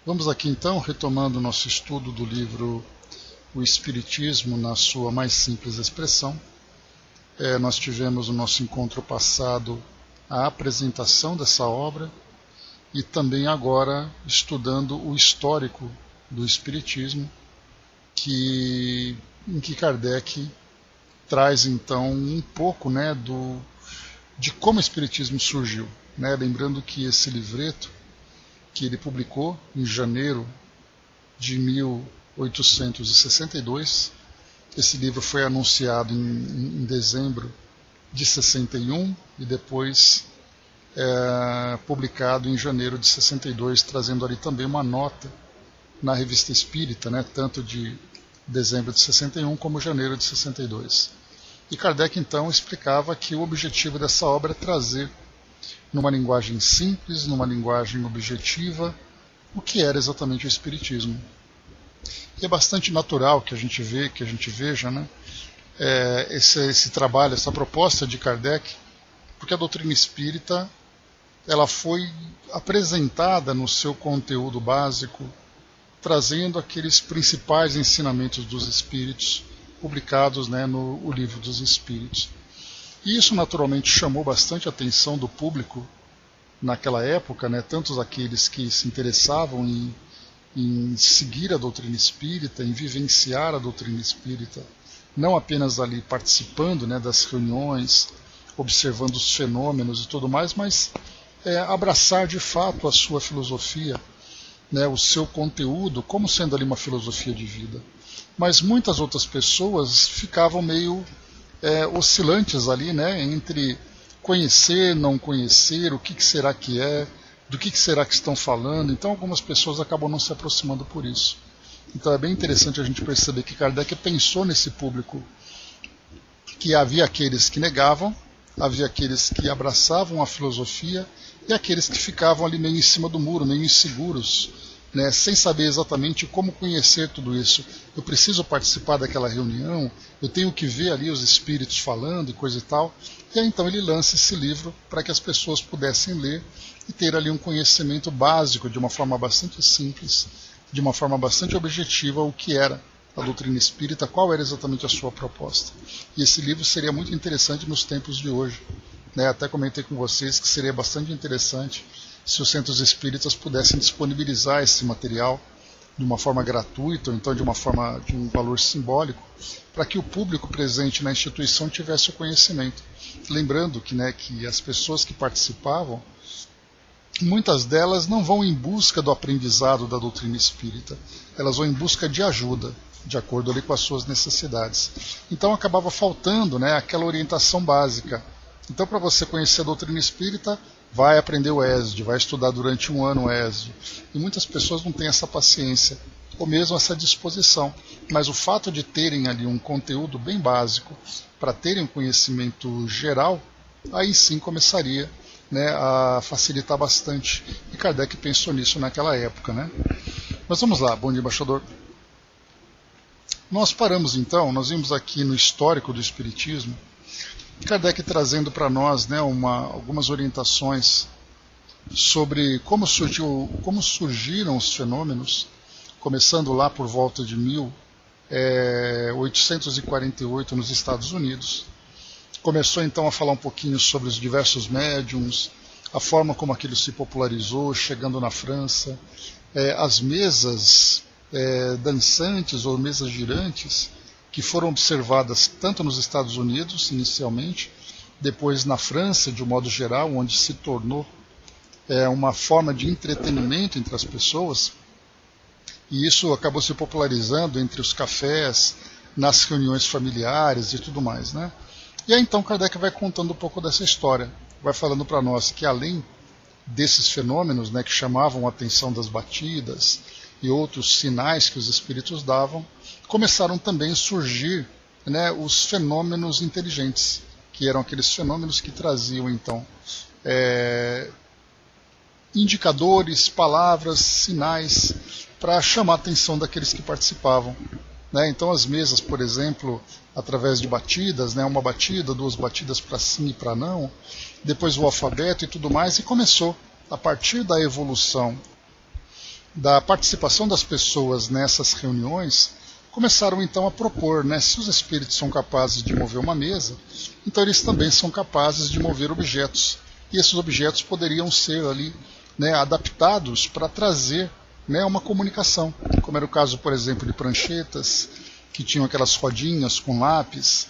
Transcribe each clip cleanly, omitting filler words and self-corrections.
Vamos aqui então, retomando o nosso estudo do livro O Espiritismo na sua mais simples expressão. Nós tivemos no nosso encontro passado a apresentação dessa obra e também agora estudando o histórico do Espiritismo, em que Kardec traz então um pouco de como o Espiritismo surgiu. Lembrando que esse livreto que ele publicou em janeiro de 1862, esse livro foi anunciado em dezembro de 61 e depois publicado em janeiro de 62, trazendo ali também uma nota na Revista Espírita, tanto de dezembro de 61 como janeiro de 62. E Kardec então explicava que o objetivo dessa obra é trazer, numa linguagem simples, numa linguagem objetiva, o que era exatamente o Espiritismo. E é bastante natural que a gente veja esse trabalho, essa proposta de Kardec, porque a doutrina espírita ela foi apresentada no seu conteúdo básico, trazendo aqueles principais ensinamentos dos Espíritos, publicados no Livro dos Espíritos. E isso naturalmente chamou bastante a atenção do público naquela época, tanto aqueles que se interessavam em seguir a doutrina espírita, em vivenciar a doutrina espírita, não apenas ali participando das reuniões, observando os fenômenos e tudo mais, mas abraçar de fato a sua filosofia, o seu conteúdo, como sendo ali uma filosofia de vida. Mas muitas outras pessoas ficavam meio oscilantes ali, entre conhecer, não conhecer, o que será que é, do que será que estão falando. Então algumas pessoas acabam não se aproximando por isso. Então é bem interessante a gente perceber que Kardec pensou nesse público, que havia aqueles que negavam, havia aqueles que abraçavam a filosofia e aqueles que ficavam ali meio em cima do muro, meio inseguros, sem saber exatamente como conhecer tudo isso. Eu preciso participar daquela reunião, eu tenho que ver ali os espíritos falando e coisa e tal. E aí então ele lança esse livro para que as pessoas pudessem ler e ter ali um conhecimento básico, de uma forma bastante simples, de uma forma bastante objetiva, o que era a doutrina espírita, qual era exatamente a sua proposta. E esse livro seria muito interessante nos tempos de hoje. Até comentei com vocês que seria bastante interessante se os centros espíritas pudessem disponibilizar esse material de uma forma gratuita, ou então de um valor simbólico, para que o público presente na instituição tivesse o conhecimento. Lembrando que as pessoas que participavam, muitas delas não vão em busca do aprendizado da doutrina espírita, elas vão em busca de ajuda, de acordo ali com as suas necessidades. Então acabava faltando aquela orientação básica. Então, para você conhecer a doutrina espírita, vai aprender o ESD, vai estudar durante um ano o ESD. E muitas pessoas não têm essa paciência, ou mesmo essa disposição. Mas o fato de terem ali um conteúdo bem básico, para terem um conhecimento geral, aí sim começaria a facilitar bastante. E Kardec pensou nisso naquela época. Mas vamos lá, bom dia, embaixador. Nós paramos então, nós vimos aqui no histórico do Espiritismo, Kardec trazendo para nós algumas orientações sobre como surgiram os fenômenos, começando lá por volta de 1848 nos Estados Unidos. Começou então a falar um pouquinho sobre os diversos médiums, a forma como aquilo se popularizou, chegando na França, as mesas dançantes ou mesas girantes, que foram observadas tanto nos Estados Unidos, inicialmente, depois na França, de um modo geral, onde se tornou uma forma de entretenimento entre as pessoas, e isso acabou se popularizando entre os cafés, nas reuniões familiares e tudo mais. E aí então Kardec vai contando um pouco dessa história, vai falando para nós que além desses fenômenos que chamavam a atenção das batidas e outros sinais que os espíritos davam, começaram também a surgir os fenômenos inteligentes, que eram aqueles fenômenos que traziam então indicadores, palavras, sinais para chamar a atenção daqueles que participavam. Então as mesas, por exemplo, através de batidas, uma batida, duas batidas para sim e para não, depois o alfabeto e tudo mais, e começou, a partir da evolução da participação das pessoas nessas reuniões, começaram então a propor, né, se os espíritos são capazes de mover uma mesa, então eles também são capazes de mover objetos. E esses objetos poderiam ser ali, né, adaptados para trazer, né, uma comunicação, como era o caso, por exemplo, de pranchetas, que tinham aquelas rodinhas com lápis,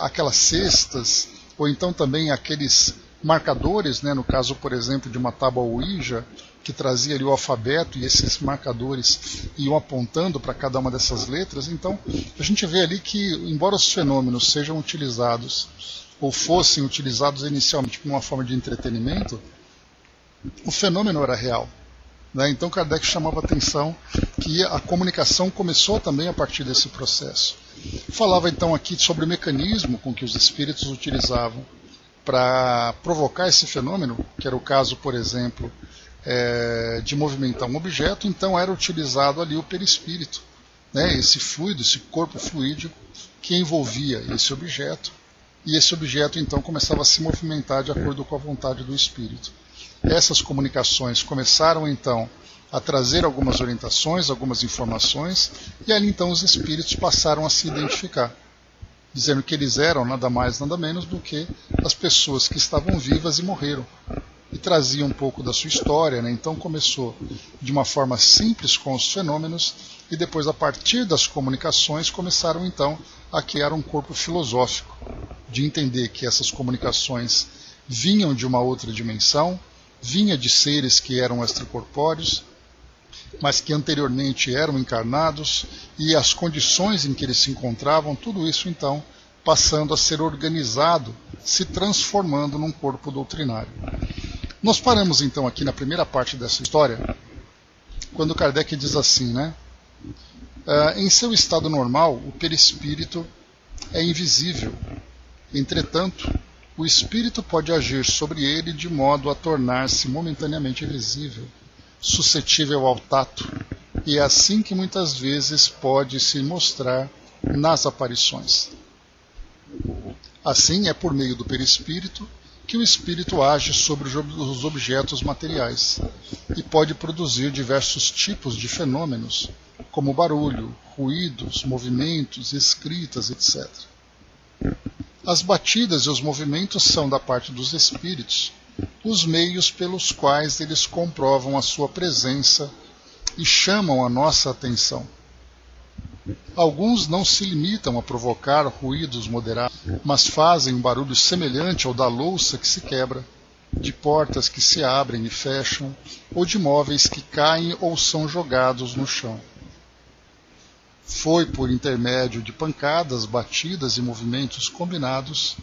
aquelas cestas, ou então também aqueles marcadores, né, no caso, por exemplo, de uma tábua Ouija, que trazia ali o alfabeto, e esses marcadores iam apontando para cada uma dessas letras. Então, a gente vê ali que, embora os fenômenos sejam utilizados, ou fossem utilizados inicialmente como uma forma de entretenimento, o fenômeno era real. Então Kardec chamava a atenção que a comunicação começou também a partir desse processo. Falava então aqui sobre o mecanismo com que os espíritos utilizavam para provocar esse fenômeno, que era o caso, por exemplo, de movimentar um objeto. Então era utilizado ali o perispírito, né, esse fluido, esse corpo fluídico que envolvia esse objeto, e esse objeto então começava a se movimentar de acordo com a vontade do espírito. Essas comunicações começaram então a trazer algumas orientações, algumas informações, e ali então os espíritos passaram a se identificar, dizendo que eles eram nada mais nada menos do que as pessoas que estavam vivas e morreram, e trazia um pouco da sua história, né? Então começou de uma forma simples com os fenômenos, e depois, a partir das comunicações, começaram então a criar um corpo filosófico, de entender que essas comunicações vinham de uma outra dimensão, vinha de seres que eram extracorpóreos, mas que anteriormente eram encarnados, e as condições em que eles se encontravam, tudo isso então passando a ser organizado, se transformando num corpo doutrinário. Nós paramos então aqui na primeira parte dessa história, quando Kardec diz assim, né? Em seu estado normal, o perispírito é invisível. Entretanto, o espírito pode agir sobre ele de modo a tornar-se momentaneamente visível, suscetível ao tato, e é assim que muitas vezes pode se mostrar nas aparições. Assim, é por meio do perispírito que o espírito age sobre os objetos materiais e pode produzir diversos tipos de fenômenos, como barulho, ruídos, movimentos, escritas, etc. As batidas e os movimentos são, da parte dos espíritos, os meios pelos quais eles comprovam a sua presença e chamam a nossa atenção. Alguns não se limitam a provocar ruídos moderados, mas fazem um barulho semelhante ao da louça que se quebra, de portas que se abrem e fecham, ou de móveis que caem ou são jogados no chão. Foi por intermédio de pancadas, batidas e movimentos combinados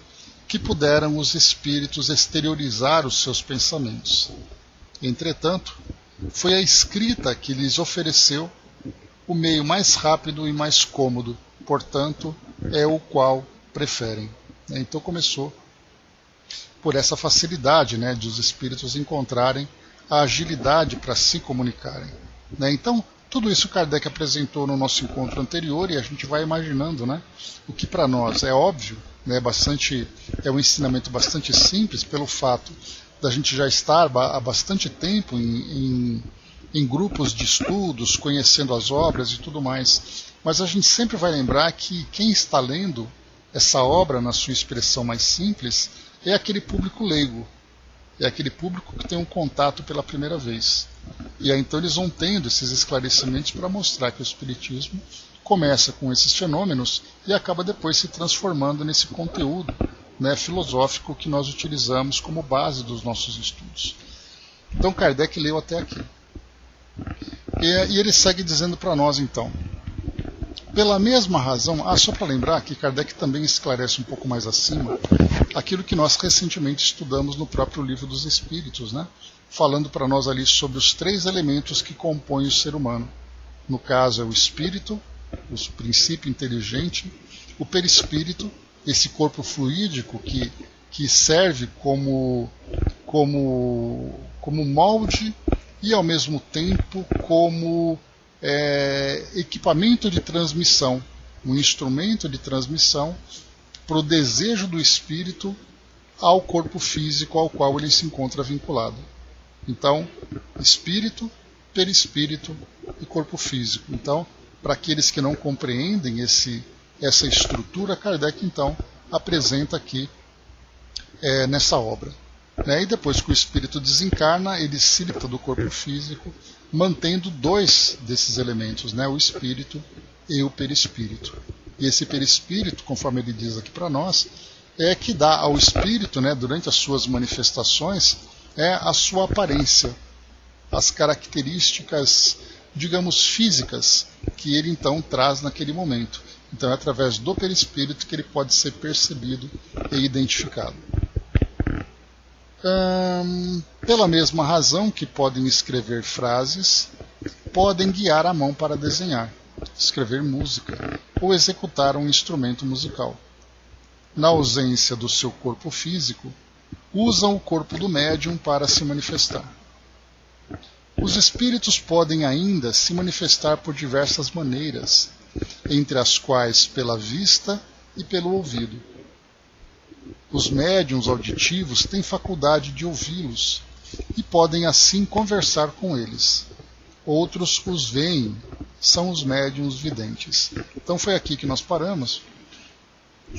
que puderam os espíritos exteriorizar os seus pensamentos. Entretanto, foi a escrita que lhes ofereceu o meio mais rápido e mais cômodo, portanto, é o qual preferem. Então começou por essa facilidade, né, de os espíritos encontrarem a agilidade para se comunicarem. Então, tudo isso Kardec apresentou no nosso encontro anterior, e a gente vai imaginando, né, o que para nós é óbvio, né, é um ensinamento bastante simples, pelo fato da gente já estar há bastante tempo em grupos de estudos, conhecendo as obras e tudo mais. Mas a gente sempre vai lembrar que quem está lendo essa obra na sua expressão mais simples é aquele público leigo, é aquele público que tem um contato pela primeira vez. E aí então eles vão tendo esses esclarecimentos para mostrar que o Espiritismo começa com esses fenômenos e acaba depois se transformando nesse conteúdo, né, filosófico que nós utilizamos como base dos nossos estudos. Então Kardec leu até aqui. E ele segue dizendo para nós então, pela mesma razão, só para lembrar que Kardec também esclarece um pouco mais acima aquilo que nós recentemente estudamos no próprio Livro dos Espíritos, né? Falando para nós ali sobre os 3 elementos que compõem o ser humano. No caso é o espírito, o princípio inteligente, o perispírito, esse corpo fluídico que serve como molde e ao mesmo tempo como equipamento de transmissão, um instrumento de transmissão para o desejo do espírito ao corpo físico ao qual ele se encontra vinculado. Então, espírito, perispírito e corpo físico. Então, para aqueles que não compreendem essa estrutura, Kardec então apresenta aqui nessa obra. E depois que o espírito desencarna, ele se liberta do corpo físico, mantendo dois desses elementos, o espírito e o perispírito. E esse perispírito, conforme ele diz aqui para nós, é que dá ao espírito, durante as suas manifestações, a sua aparência, as características, digamos, físicas que ele então traz naquele momento. Então é através do perispírito que ele pode ser percebido e identificado. Pela mesma razão que podem escrever frases, podem guiar a mão para desenhar, escrever música ou executar um instrumento musical. Na ausência do seu corpo físico, usam o corpo do médium para se manifestar. Os espíritos podem ainda se manifestar por diversas maneiras, entre as quais pela vista e pelo ouvido. Os médiuns auditivos têm faculdade de ouvi-los e podem assim conversar com eles. Outros os veem, são os médiuns videntes. Então foi aqui que nós paramos,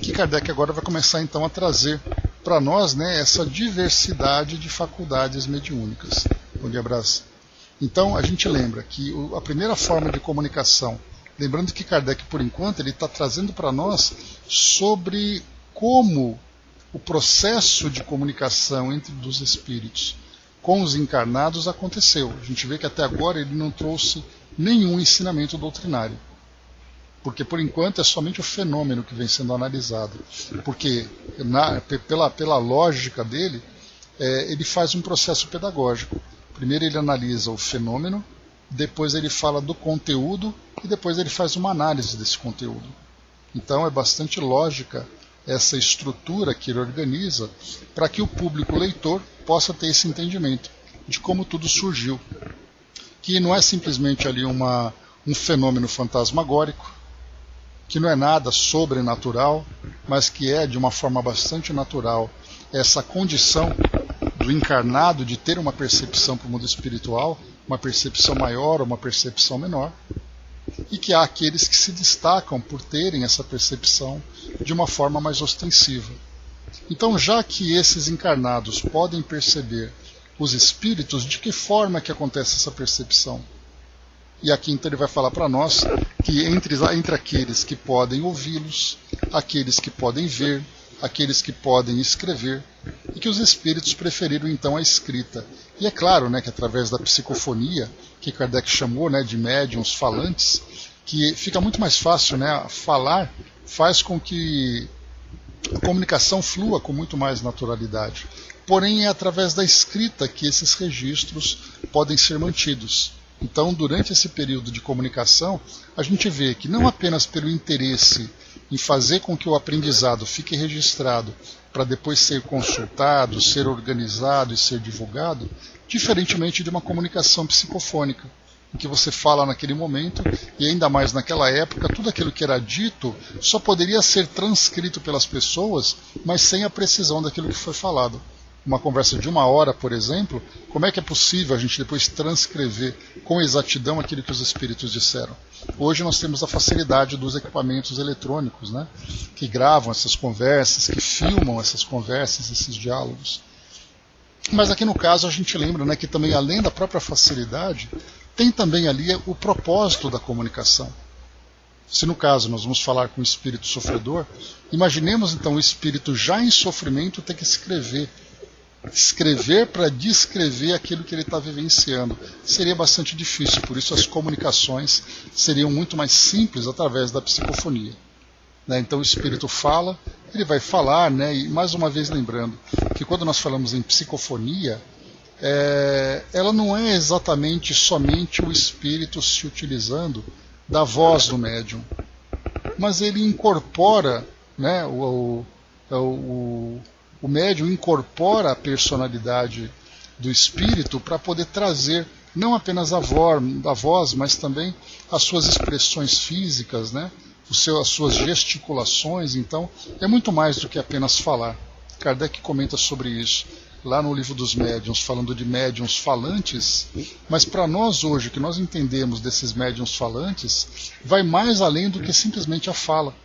que Kardec agora vai começar então a trazer para nós essa diversidade de faculdades mediúnicas. Bom dia, abraço. Então a gente lembra que a primeira forma de comunicação, lembrando que Kardec por enquanto ele está trazendo para nós sobre como o processo de comunicação entre os espíritos com os encarnados aconteceu. A gente vê que até agora ele não trouxe nenhum ensinamento doutrinário, porque por enquanto é somente o fenômeno que vem sendo analisado, porque pela lógica dele, ele faz um processo pedagógico. Primeiro ele analisa o fenômeno, depois ele fala do conteúdo e depois ele faz uma análise desse conteúdo. Então é bastante lógica essa estrutura que ele organiza para que o público leitor possa ter esse entendimento de como tudo surgiu, que não é simplesmente ali um fenômeno fantasmagórico, que não é nada sobrenatural, mas que é de uma forma bastante natural essa condição do encarnado de ter uma percepção para o mundo espiritual, uma percepção maior ou uma percepção menor, e que há aqueles que se destacam por terem essa percepção de uma forma mais ostensiva. Então, já que esses encarnados podem perceber os espíritos, de que forma que acontece essa percepção? E aqui então ele vai falar para nós que entre aqueles que podem ouvi-los, aqueles que podem ver, aqueles que podem escrever, e que os espíritos preferiram então a escrita. E é claro que através da psicofonia, que Kardec chamou de médiuns falantes, que fica muito mais fácil, falar faz com que a comunicação flua com muito mais naturalidade. Porém é através da escrita que esses registros podem ser mantidos. Então, durante esse período de comunicação, a gente vê que não apenas pelo interesse em fazer com que o aprendizado fique registrado para depois ser consultado, ser organizado e ser divulgado, diferentemente de uma comunicação psicofônica, em que você fala naquele momento, e ainda mais naquela época, tudo aquilo que era dito só poderia ser transcrito pelas pessoas, mas sem a precisão daquilo que foi falado. Uma conversa de 1 hora, por exemplo, como é que é possível a gente depois transcrever com exatidão aquilo que os espíritos disseram? Hoje nós temos a facilidade dos equipamentos eletrônicos, que gravam essas conversas, que filmam essas conversas, esses diálogos. Mas aqui no caso a gente lembra que também além da própria facilidade, tem também ali o propósito da comunicação. Se no caso nós vamos falar com o espírito sofredor, imaginemos então o espírito já em sofrimento ter que escrever para descrever aquilo que ele está vivenciando. Seria bastante difícil, por isso as comunicações seriam muito mais simples através da psicofonia. Então o espírito fala, ele vai falar, e mais uma vez lembrando que quando nós falamos em psicofonia, ela não é exatamente somente o espírito se utilizando da voz do médium, mas ele incorpora, o médium incorpora a personalidade do espírito para poder trazer não apenas a voz, mas também as suas expressões físicas, as suas gesticulações. Então é muito mais do que apenas falar. Kardec comenta sobre isso. lá no Livro dos Médiuns, falando de médiuns falantes, mas para nós hoje, que nós entendemos desses médiuns falantes, vai mais além do que simplesmente a fala.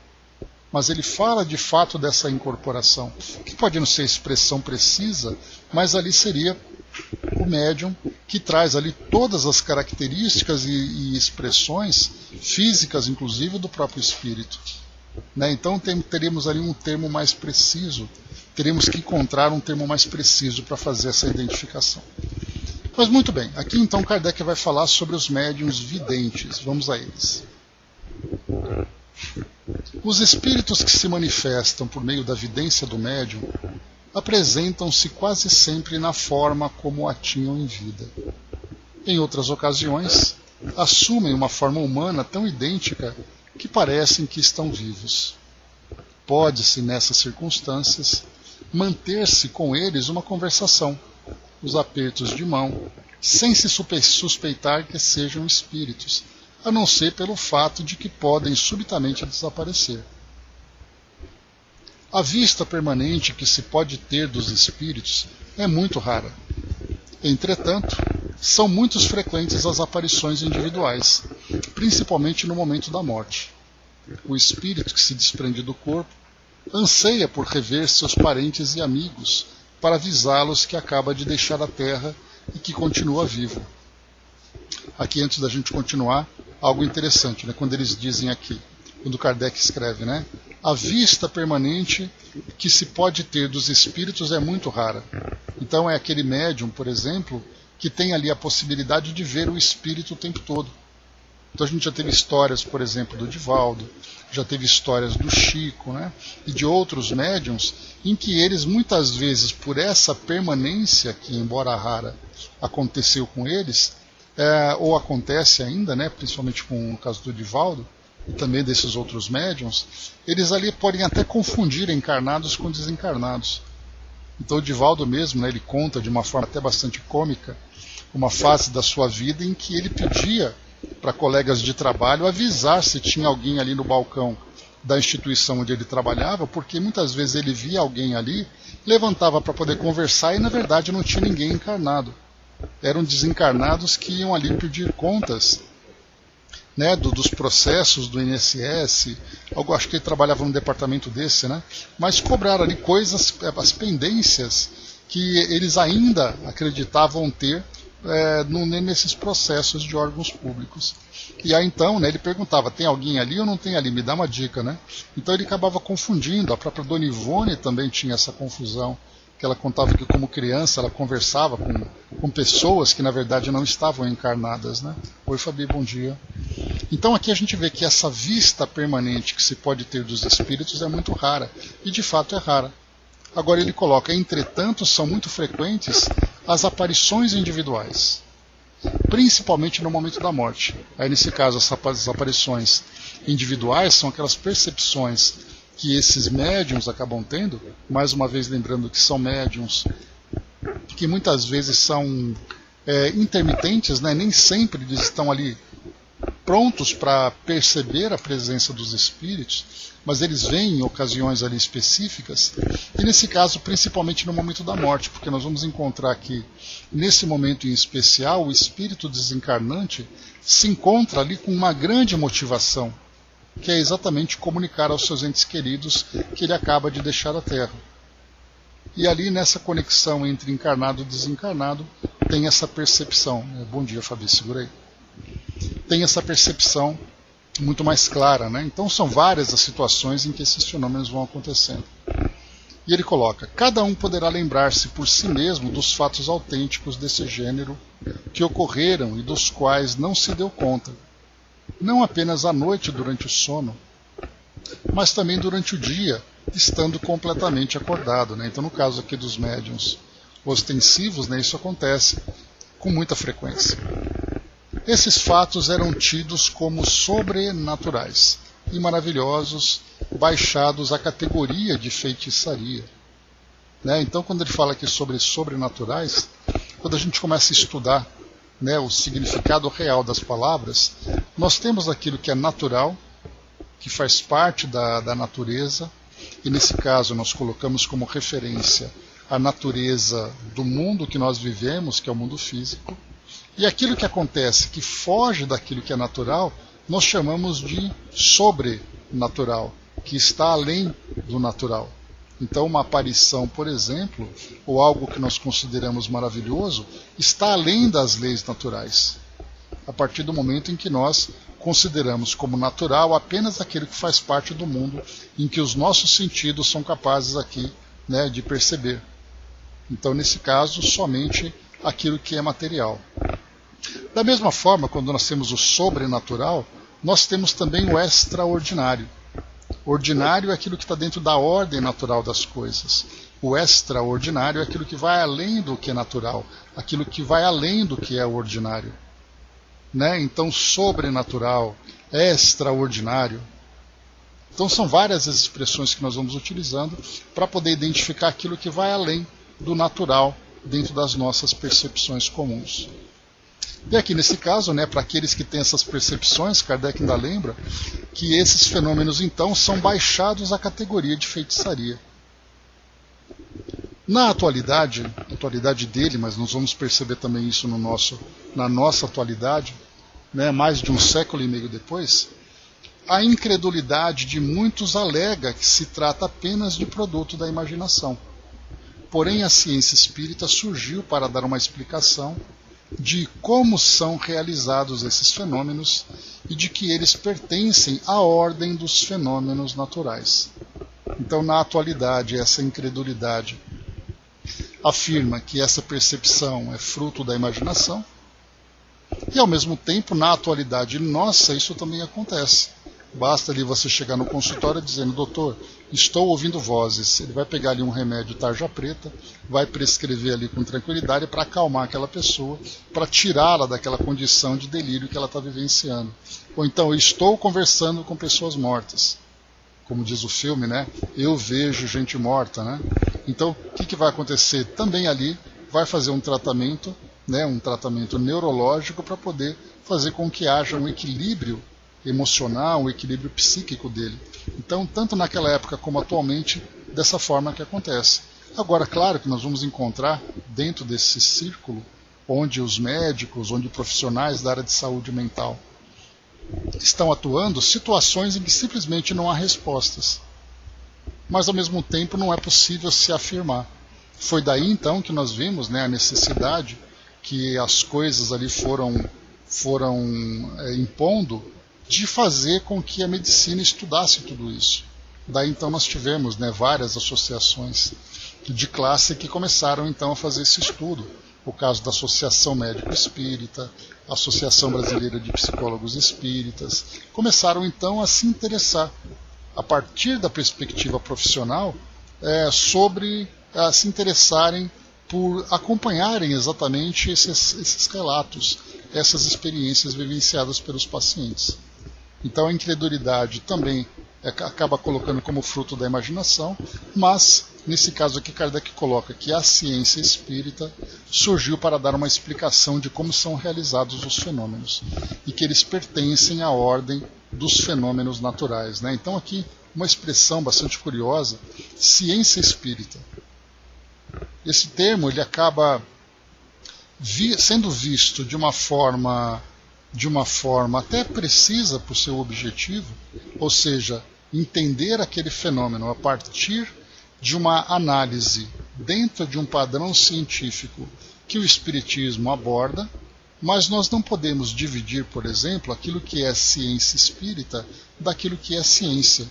Mas ele fala de fato dessa incorporação, que pode não ser expressão precisa, mas ali seria o médium que traz ali todas as características e expressões físicas, inclusive, do próprio espírito. Né? Então teríamos ali um termo mais preciso, teríamos que encontrar um termo mais preciso para fazer essa identificação. Mas muito bem, aqui então Kardec vai falar sobre os médiuns videntes. Vamos a eles. Os espíritos que se manifestam por meio da vidência do médium apresentam-se quase sempre na forma como a tinham em vida. Em outras ocasiões, assumem uma forma humana tão idêntica que parecem que estão vivos. Pode-se, nessas circunstâncias, manter-se com eles uma conversação, os apertos de mão, sem se suspeitar que sejam espíritos, a não ser pelo fato de que podem subitamente desaparecer. A vista permanente que se pode ter dos espíritos é muito rara. Entretanto, são muito frequentes as aparições individuais, principalmente no momento da morte. O espírito que se desprende do corpo anseia por rever seus parentes e amigos para avisá-los que acaba de deixar a terra e que continua vivo. Aqui, antes da gente continuar, algo interessante, né? Quando eles dizem aqui, quando Kardec escreve, né? A vista permanente que se pode ter dos espíritos é muito rara. Então é aquele médium, por exemplo, que tem ali a possibilidade de ver o espírito o tempo todo. Então a gente já teve histórias, por exemplo, do Divaldo, já teve histórias do Chico, né? E de outros médiums, em que eles muitas vezes, por essa permanência que, embora rara, aconteceu com eles, ou acontece ainda, né? Principalmente com o caso do Divaldo, e também desses outros médiums, eles ali podem até confundir encarnados com desencarnados. Então o Divaldo mesmo, né, ele conta de uma forma até bastante cômica, uma fase da sua vida em que ele pedia para colegas de trabalho avisar se tinha alguém ali no balcão da instituição onde ele trabalhava, porque muitas vezes ele via alguém ali, levantava para poder conversar e na verdade não tinha ninguém encarnado. Eram desencarnados que iam ali pedir contas, né, dos processos do INSS. Eu acho que ele trabalhava num departamento desse, né, mas cobraram ali coisas, as pendências que eles ainda acreditavam ter nesses processos de órgãos públicos. E aí então, né, ele perguntava, tem alguém ali ou não tem ali? Me dá uma dica, né? Então ele acabava confundindo. A própria Dona Ivone também tinha essa confusão, que ela contava que como criança ela conversava com pessoas que na verdade não estavam encarnadas, né? Oi Fabi, bom dia. Então aqui a gente vê que essa vista permanente que se pode ter dos espíritos é muito rara, e de fato é rara. Agora ele coloca, entretanto, são muito frequentes as aparições individuais, principalmente no momento da morte. Aí nesse caso as aparições individuais são aquelas percepções que esses médiuns acabam tendo, mais uma vez lembrando que são médiuns que muitas vezes são intermitentes, né? Nem sempre eles estão ali prontos para perceber a presença dos espíritos, mas eles vêm em ocasiões ali específicas, e nesse caso principalmente no momento da morte, porque nós vamos encontrar que nesse momento em especial o espírito desencarnante se encontra ali com uma grande motivação, que é exatamente comunicar aos seus entes queridos que ele acaba de deixar a Terra. E ali nessa conexão entre encarnado e desencarnado tem essa percepção. Bom dia, Fabi, segura aí. Tem essa percepção muito mais clara, né? Então são várias as situações em que esses fenômenos vão acontecendo. E ele coloca, cada um poderá lembrar-se por si mesmo dos fatos autênticos desse gênero que ocorreram e dos quais não se deu conta, não apenas à noite durante o sono, mas também durante o dia, estando completamente acordado, né? Então no caso aqui dos médiuns ostensivos, né, isso acontece com muita frequência. Esses fatos eram tidos como sobrenaturais e maravilhosos, baixados à categoria de feitiçaria. Né? Então, quando ele fala aqui sobre sobrenaturais, quando a gente começa a estudar, né, o significado real das palavras, nós temos aquilo que é natural, que faz parte da natureza, e nesse caso nós colocamos como referência a natureza do mundo que nós vivemos, que é o mundo físico, e aquilo que acontece que foge daquilo que é natural, nós chamamos de sobrenatural, que está além do natural. Então, uma aparição, por exemplo, ou algo que nós consideramos maravilhoso, está além das leis naturais. A partir do momento em que nós consideramos como natural apenas aquilo que faz parte do mundo, em que os nossos sentidos são capazes aqui, né, de perceber. Então, nesse caso, somente aquilo que é material. Da mesma forma, quando nós temos o sobrenatural, nós temos também o extraordinário. Ordinário é aquilo que está dentro da ordem natural das coisas. O extraordinário é aquilo que vai além do que é natural, aquilo que vai além do que é ordinário. Né? Então, sobrenatural, extraordinário. Então, são várias as expressões que nós vamos utilizando para poder identificar aquilo que vai além do natural dentro das nossas percepções comuns. E aqui nesse caso, né, para aqueles que têm essas percepções, Kardec ainda lembra que esses fenômenos então são baixados à categoria de feitiçaria. Na atualidade dele, mas nós vamos perceber também isso na nossa atualidade, né, mais de um século e meio depois, a incredulidade de muitos alega que se trata apenas de produto da imaginação. Porém, a ciência espírita surgiu para dar uma explicação de como são realizados esses fenômenos e de que eles pertencem à ordem dos fenômenos naturais. Então, na atualidade, essa incredulidade afirma que essa percepção é fruto da imaginação e, ao mesmo tempo, na atualidade nossa, isso também acontece. Basta ali você chegar no consultório dizendo: doutor, estou ouvindo vozes. Ele vai pegar ali um remédio tarja preta, vai prescrever ali com tranquilidade para acalmar aquela pessoa, para tirá-la daquela condição de delírio que ela está vivenciando. Ou então, eu estou conversando com pessoas mortas. Como diz o filme, né? Eu vejo gente morta, né? Então, o que vai acontecer? Também ali vai fazer um tratamento, né? Um tratamento neurológico para poder fazer com que haja um equilíbrio emocional, um equilíbrio psíquico dele. Então, tanto naquela época como atualmente, dessa forma que acontece. Agora, claro que nós vamos encontrar dentro desse círculo, onde os médicos, onde profissionais da área de saúde mental estão atuando, situações em que simplesmente não há respostas. Mas, ao mesmo tempo, não é possível se afirmar. Foi daí, então, que nós vimos, né, a necessidade que as coisas ali foram impondo de fazer com que a medicina estudasse tudo isso. Daí então nós tivemos, né, várias associações de classe que começaram então a fazer esse estudo. O caso da Associação Médico Espírita, a Associação Brasileira de Psicólogos Espíritas, começaram então a se interessar, a partir da perspectiva profissional, sobre se interessarem por acompanharem exatamente esses relatos, essas experiências vivenciadas pelos pacientes. Então a incredulidade também acaba colocando como fruto da imaginação, mas nesse caso aqui Kardec coloca que a ciência espírita surgiu para dar uma explicação de como são realizados os fenômenos e que eles pertencem à ordem dos fenômenos naturais, né? Então aqui uma expressão bastante curiosa, ciência espírita. Esse termo ele acaba sendo visto de uma forma até precisa para o seu objetivo, ou seja, entender aquele fenômeno a partir de uma análise dentro de um padrão científico que o Espiritismo aborda, mas nós não podemos dividir, por exemplo, aquilo que é ciência espírita daquilo que é ciência.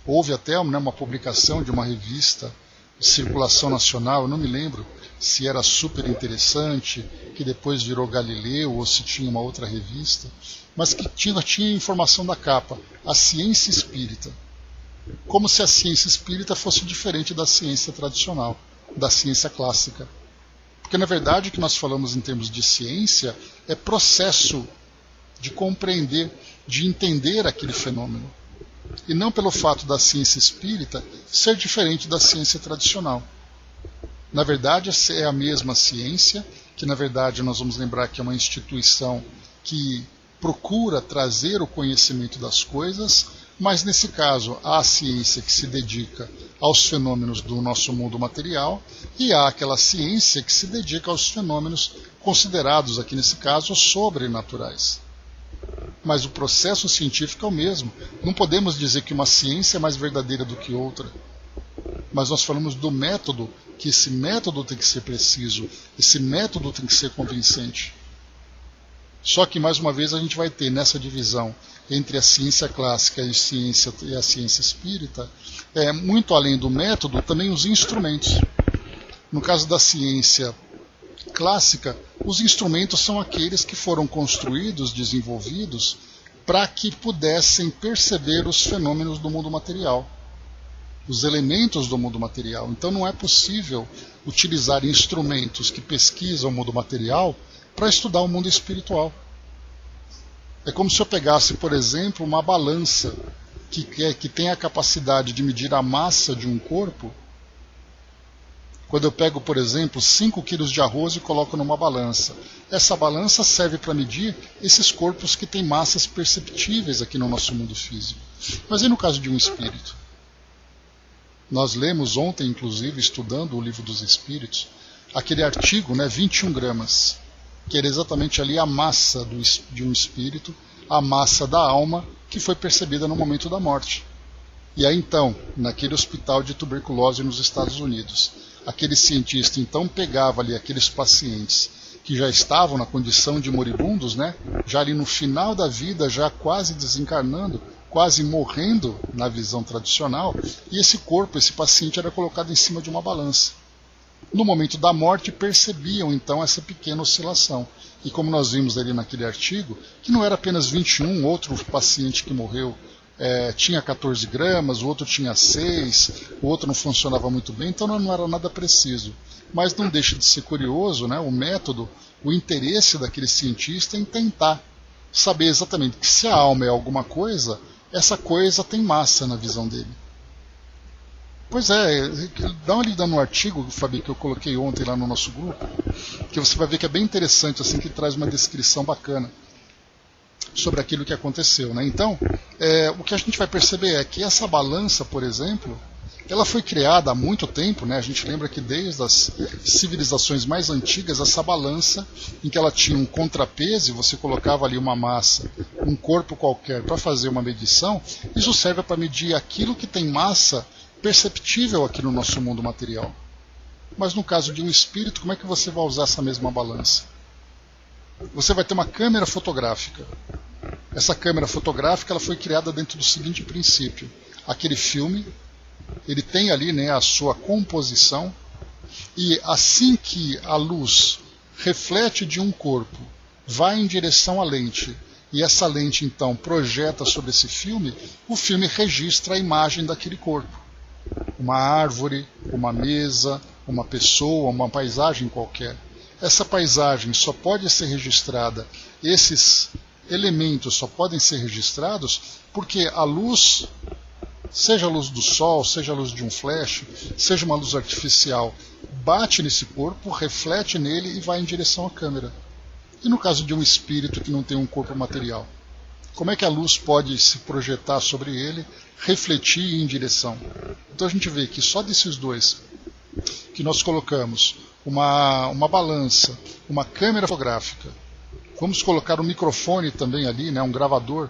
Houve até uma publicação de uma revista de circulação nacional, eu não me lembro se era super interessante, que depois virou Galileu, ou se tinha uma outra revista, mas que tinha informação da capa, a ciência espírita. Como se a ciência espírita fosse diferente da ciência tradicional, da ciência clássica. Porque, na verdade, o que nós falamos em termos de ciência é processo de compreender, de entender aquele fenômeno. E não pelo fato da ciência espírita ser diferente da ciência tradicional. Na verdade, é a mesma ciência, que na verdade nós vamos lembrar que é uma instituição que procura trazer o conhecimento das coisas Mas nesse caso, há a ciência que se dedica aos fenômenos do nosso mundo material e há aquela ciência que se dedica aos fenômenos considerados, aqui nesse caso, sobrenaturais. Mas o processo científico é o mesmo. Não podemos dizer que uma ciência é mais verdadeira do que outra. Mas nós falamos do método, que esse método tem que ser preciso, esse método tem que ser convincente. Só que, mais uma vez, a gente vai ter nessa divisão entre a ciência clássica e a ciência espírita, muito além do método, também os instrumentos. No caso da ciência clássica, os instrumentos são aqueles que foram construídos, desenvolvidos, para que pudessem perceber os fenômenos do mundo material, os elementos do mundo material. Então não é possível utilizar instrumentos que pesquisam o mundo material para estudar o mundo espiritual. É como se eu pegasse, por exemplo, uma balança que tem a capacidade de medir a massa de um corpo. Quando eu pego, por exemplo, 5 quilos de arroz e coloco numa balança. Essa balança serve para medir esses corpos que têm massas perceptíveis aqui no nosso mundo físico. Mas e no caso de um espírito? Nós lemos ontem, inclusive, estudando o Livro dos Espíritos, aquele artigo, 21 gramas, que era exatamente ali a massa de um espírito, a massa da alma que foi percebida no momento da morte. E aí então, naquele hospital de tuberculose nos Estados Unidos, aquele cientista então pegava ali aqueles pacientes que já estavam na condição de moribundos, já ali no final da vida, já quase desencarnando, quase morrendo na visão tradicional, e esse corpo, esse paciente era colocado em cima de uma balança. No momento da morte percebiam então essa pequena oscilação. E como nós vimos ali naquele artigo, que não era apenas 21, outro paciente que morreu tinha 14 gramas, o outro tinha 6, o outro não funcionava muito bem, então não era nada preciso. Mas não deixa de ser curioso, o método, o interesse daquele cientista em tentar saber exatamente que se a alma é alguma coisa, essa coisa tem massa na visão dele. Pois dá uma lida no artigo, Fabi, que eu coloquei ontem lá no nosso grupo, que você vai ver que é bem interessante, assim, que traz uma descrição bacana sobre aquilo que aconteceu. Então, o que a gente vai perceber é que essa balança, por exemplo, ela foi criada há muito tempo, a gente lembra que desde as civilizações mais antigas, essa balança, em que ela tinha um contrapeso, e você colocava ali uma massa, um corpo qualquer, para fazer uma medição, isso serve para medir aquilo que tem massa perceptível aqui no nosso mundo material. Mas no caso de um espírito, como é que você vai usar essa mesma balança? Você vai ter uma câmera fotográfica. Essa câmera fotográfica ela foi criada dentro do seguinte princípio. Aquele filme, ele tem ali a sua composição, e assim que a luz reflete de um corpo, vai em direção à lente, e essa lente então projeta sobre esse filme, o filme registra a imagem daquele corpo. Uma árvore, uma mesa, uma pessoa, uma paisagem qualquer. Essa paisagem só pode ser registrada, esses elementos só podem ser registrados porque a luz, seja a luz do sol, seja a luz de um flash, seja uma luz artificial, bate nesse corpo, reflete nele e vai em direção à câmera. E no caso de um espírito que não tem um corpo material? Como é que a luz pode se projetar sobre ele, refletir e ir em direção? Então a gente vê que só desses dois que nós colocamos uma balança, uma câmera fotográfica, vamos colocar um microfone também ali, um gravador,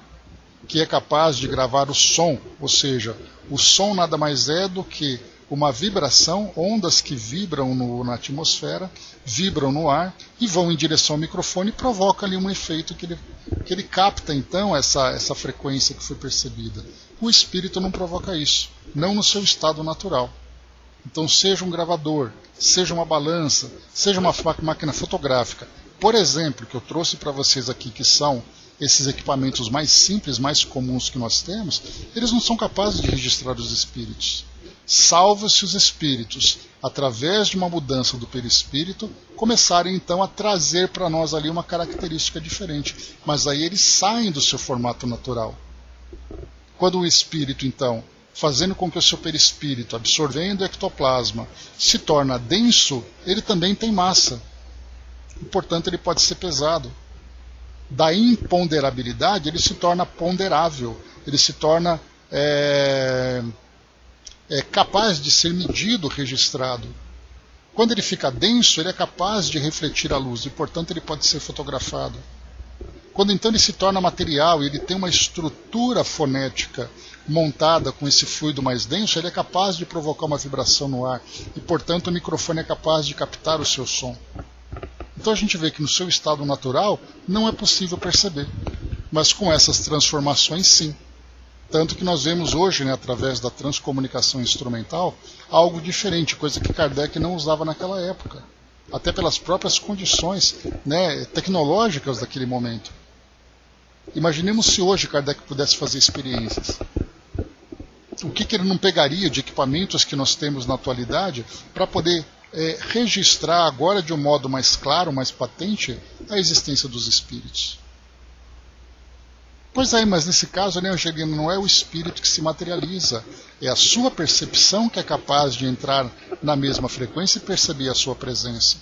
que é capaz de gravar o som, ou seja, o som nada mais é do que uma vibração, ondas que vibram na atmosfera, vibram no ar e vão em direção ao microfone e provocam ali um efeito que ele capta então essa frequência que foi percebida. O espírito não provoca isso, não no seu estado natural. Então seja um gravador, seja uma balança, seja uma máquina fotográfica, por exemplo, que eu trouxe para vocês aqui, que são esses equipamentos mais simples, mais comuns que nós temos, eles não são capazes de registrar os espíritos. Salvo se os espíritos, através de uma mudança do perispírito, começarem então a trazer para nós ali uma característica diferente. Mas aí eles saem do seu formato natural. Quando o espírito, então, fazendo com que o seu perispírito, absorvendo o ectoplasma, se torna denso, ele também tem massa. E, portanto, ele pode ser pesado. Da imponderabilidade, ele se torna ponderável, ele se torna é capaz de ser medido, registrado. Quando ele fica denso, ele é capaz de refletir a luz e, portanto, ele pode ser fotografado. Quando então ele se torna material e ele tem uma estrutura fonética montada com esse fluido mais denso, ele é capaz de provocar uma vibração no ar e, portanto, o microfone é capaz de captar o seu som. Então a gente vê que no seu estado natural não é possível perceber, mas com essas transformações sim. Tanto que nós vemos hoje, né, através da transcomunicação instrumental, algo diferente, coisa que Kardec não usava naquela época, até pelas próprias condições, né, tecnológicas daquele momento. Imaginemos se hoje Kardec pudesse fazer experiências. O que ele não pegaria de equipamentos que nós temos na atualidade para poder registrar agora de um modo mais claro, mais patente, a existência dos espíritos? Pois é, mas nesse caso, né, Angelina, não é o espírito que se materializa, é a sua percepção que é capaz de entrar na mesma frequência e perceber a sua presença.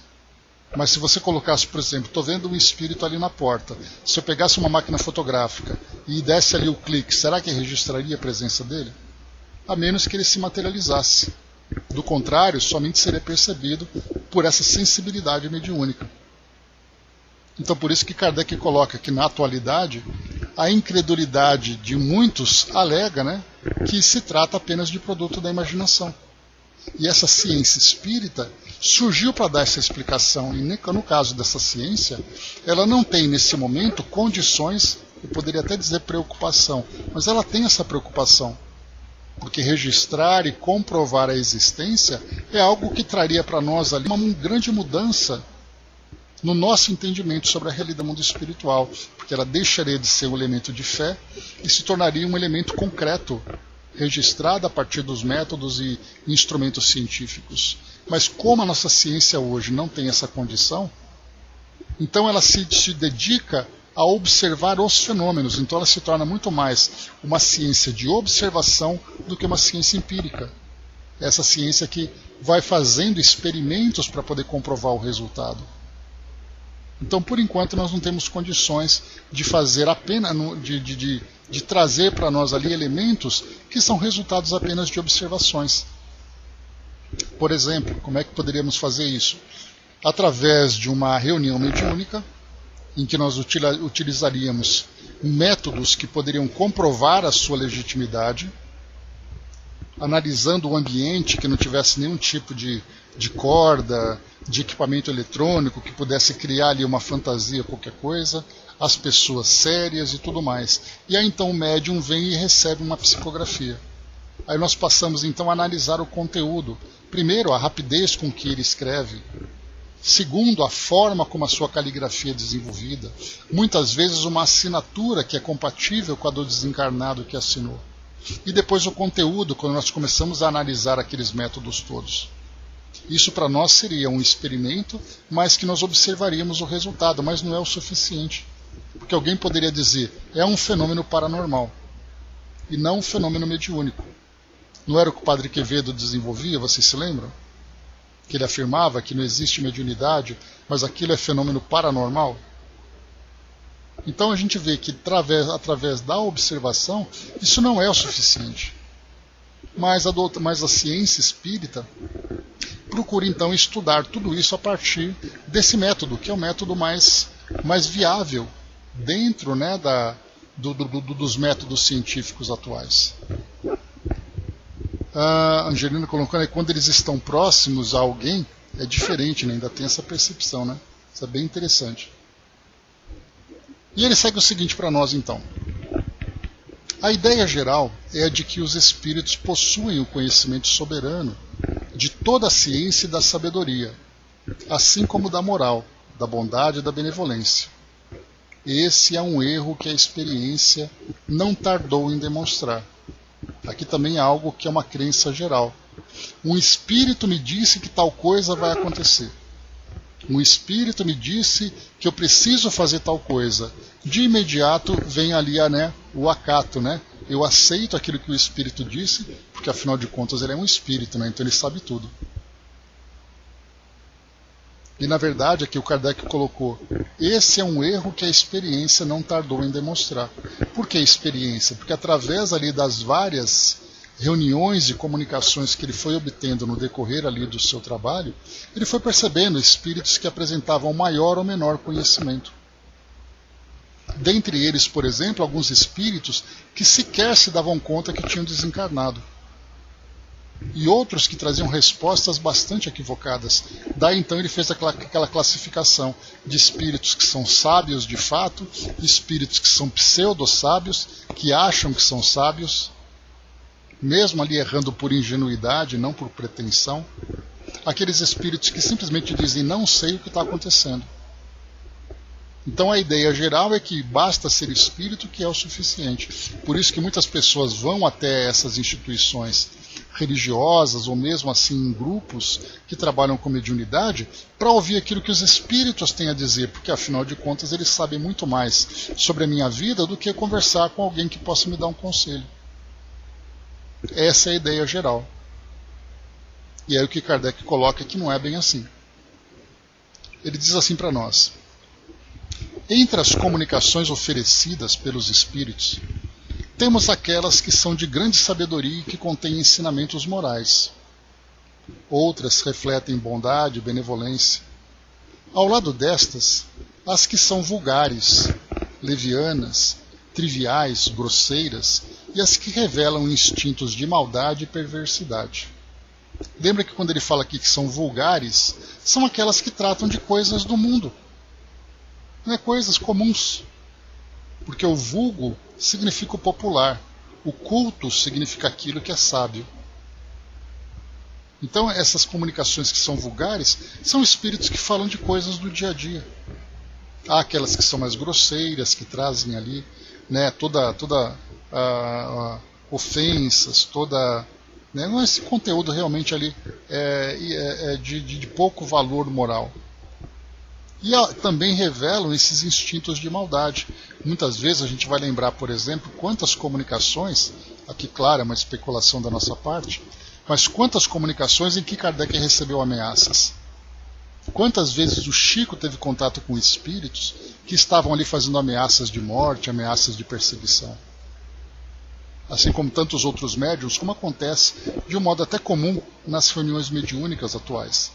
Mas se você colocasse, por exemplo, estou vendo um espírito ali na porta, se eu pegasse uma máquina fotográfica e desse ali o clique, será que registraria a presença dele? A menos que ele se materializasse. Do contrário, somente seria percebido por essa sensibilidade mediúnica. Então por isso que Kardec coloca que na atualidade a incredulidade de muitos alega, né, que se trata apenas de produto da imaginação. E essa ciência espírita surgiu para dar essa explicação, e no caso dessa ciência, ela não tem nesse momento condições, eu poderia até dizer preocupação, mas ela tem essa preocupação, porque registrar e comprovar a existência é algo que traria para nós ali uma grande mudança no nosso entendimento sobre a realidade do mundo espiritual, porque ela deixaria de ser um elemento de fé e se tornaria um elemento concreto, registrado a partir dos métodos e instrumentos científicos. Mas como a nossa ciência hoje não tem essa condição, então ela se dedica a observar os fenômenos, então ela se torna muito mais uma ciência de observação do que uma ciência empírica. Essa ciência que vai fazendo experimentos para poder comprovar o resultado. Então, por enquanto, nós não temos condições de fazer apenas, de trazer para nós ali elementos que são resultados apenas de observações. Por exemplo, como é que poderíamos fazer isso? Através de uma reunião mediúnica, em que nós utilizaríamos métodos que poderiam comprovar a sua legitimidade, analisando o ambiente que não tivesse nenhum tipo de corda, de equipamento eletrônico que pudesse criar ali uma fantasia, qualquer coisa, as pessoas sérias e tudo mais. E aí então o médium vem e recebe uma psicografia. Aí nós passamos então a analisar o conteúdo. Primeiro, a rapidez com que ele escreve. Segundo, a forma como a sua caligrafia é desenvolvida. Muitas vezes uma assinatura que é compatível com a do desencarnado que assinou. E depois o conteúdo, quando nós começamos a analisar aqueles métodos todos. Isso para nós seria um experimento, mas que nós observaríamos o resultado, mas não é o suficiente. Porque alguém poderia dizer, é um fenômeno paranormal, e não um fenômeno mediúnico. Não era o que o Padre Quevedo desenvolvia, vocês se lembram? Que ele afirmava que não existe mediunidade, mas aquilo é fenômeno paranormal. Então a gente vê que através da observação, isso não é o suficiente. Mas a ciência espírita procura então estudar tudo isso a partir desse método, que é o método mais viável dentro, né, dos métodos científicos atuais. A Angelina colocando aí, quando eles estão próximos a alguém, é diferente, né? Ainda tem essa percepção, né? Isso é bem interessante. E ele segue o seguinte para nós então. A ideia geral é a de que os espíritos possuem o conhecimento soberano de toda a ciência e da sabedoria, assim como da moral, da bondade e da benevolência. Esse é um erro que a experiência não tardou em demonstrar. Aqui também é algo que é uma crença geral. Um espírito me disse que tal coisa vai acontecer. Um espírito me disse que eu preciso fazer tal coisa. De imediato vem ali o acato, né? Eu aceito aquilo que o espírito disse, porque afinal de contas ele é um espírito, né? Então ele sabe tudo. E na verdade aqui o Kardec colocou, esse é um erro que a experiência não tardou em demonstrar. Por que experiência? Porque através ali das várias reuniões e comunicações que ele foi obtendo no decorrer ali do seu trabalho, ele foi percebendo espíritos que apresentavam maior ou menor conhecimento. Dentre eles, por exemplo, alguns espíritos que sequer se davam conta que tinham desencarnado. E outros que traziam respostas bastante equivocadas. Daí então ele fez aquela classificação de espíritos que são sábios de fato, espíritos que são pseudo-sábios, que acham que são sábios, mesmo ali errando por ingenuidade, não por pretensão. Aqueles espíritos que simplesmente dizem, não sei o que está acontecendo. Então a ideia geral é que basta ser espírito que é o suficiente. Por isso que muitas pessoas vão até essas instituições religiosas, ou mesmo assim em grupos que trabalham com mediunidade, para ouvir aquilo que os espíritos têm a dizer, porque afinal de contas eles sabem muito mais sobre a minha vida do que conversar com alguém que possa me dar um conselho. Essa é a ideia geral. E aí o que Kardec coloca é que não é bem assim. Ele diz assim para nós: entre as comunicações oferecidas pelos espíritos, temos aquelas que são de grande sabedoria e que contêm ensinamentos morais. Outras refletem bondade e benevolência. Ao lado destas, as que são vulgares, levianas, triviais, grosseiras, e as que revelam instintos de maldade e perversidade. Lembra que quando ele fala aqui que são vulgares, são aquelas que tratam de coisas do mundo, não é coisas comuns. Porque o vulgo significa o popular, o culto significa aquilo que é sábio. Então essas comunicações que são vulgares são espíritos que falam de coisas do dia a dia. Há aquelas que são mais grosseiras, que trazem ali, né, toda ofensas, toda, né, esse conteúdo realmente ali de pouco valor moral. E também revelam esses instintos de maldade. Muitas vezes a gente vai lembrar, por exemplo, quantas comunicações, aqui claro, é uma especulação da nossa parte, mas quantas comunicações em que Kardec recebeu ameaças. Quantas vezes o Chico teve contato com espíritos que estavam ali fazendo ameaças de morte, ameaças de perseguição. Assim como tantos outros médiuns, como acontece de um modo até comum nas reuniões mediúnicas atuais,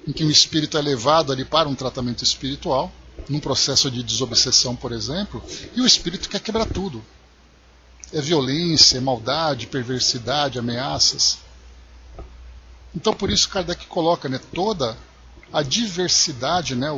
em que um espírito é levado ali para um tratamento espiritual, num processo de desobsessão, por exemplo, e o espírito quer quebrar tudo. É violência, é maldade, perversidade, ameaças. Então por isso Kardec coloca, né, toda a diversidade, né,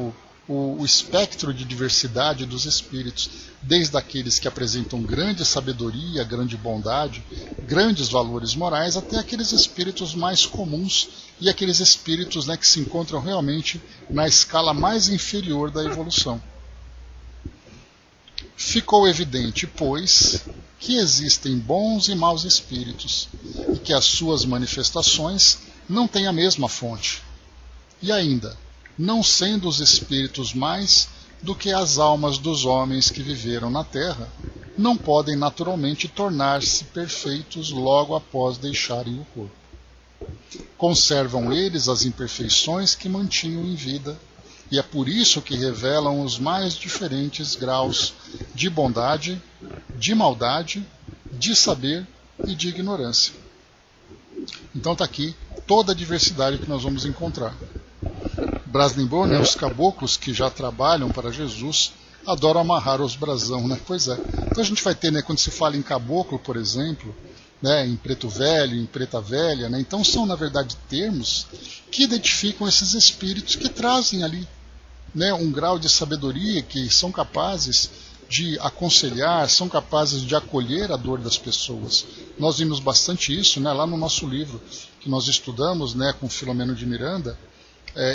o espectro de diversidade dos espíritos, desde aqueles que apresentam grande sabedoria, grande bondade, grandes valores morais, até aqueles espíritos mais comuns e aqueles espíritos, né, que se encontram realmente na escala mais inferior da evolução. Ficou evidente, pois, que existem bons e maus espíritos e que as suas manifestações não têm a mesma fonte. E ainda, não sendo os espíritos mais do que as almas dos homens que viveram na terra, não podem naturalmente tornar-se perfeitos logo após deixarem o corpo. Conservam eles as imperfeições que mantinham em vida, e é por isso que revelam os mais diferentes graus de bondade, de maldade, de saber e de ignorância. Então está aqui toda a diversidade que nós vamos encontrar. Brasnembo, né, os caboclos que já trabalham para Jesus, adoram amarrar os brasão, né? Pois é. Então a gente vai ter, né, quando se fala em caboclo, por exemplo, né, em preto velho, em preta velha, né, então são na verdade termos que identificam esses espíritos que trazem ali, né, um grau de sabedoria, que são capazes de aconselhar, são capazes de acolher a dor das pessoas. Nós vimos bastante isso, né, lá no nosso livro que nós estudamos, né, com Filomeno de Miranda.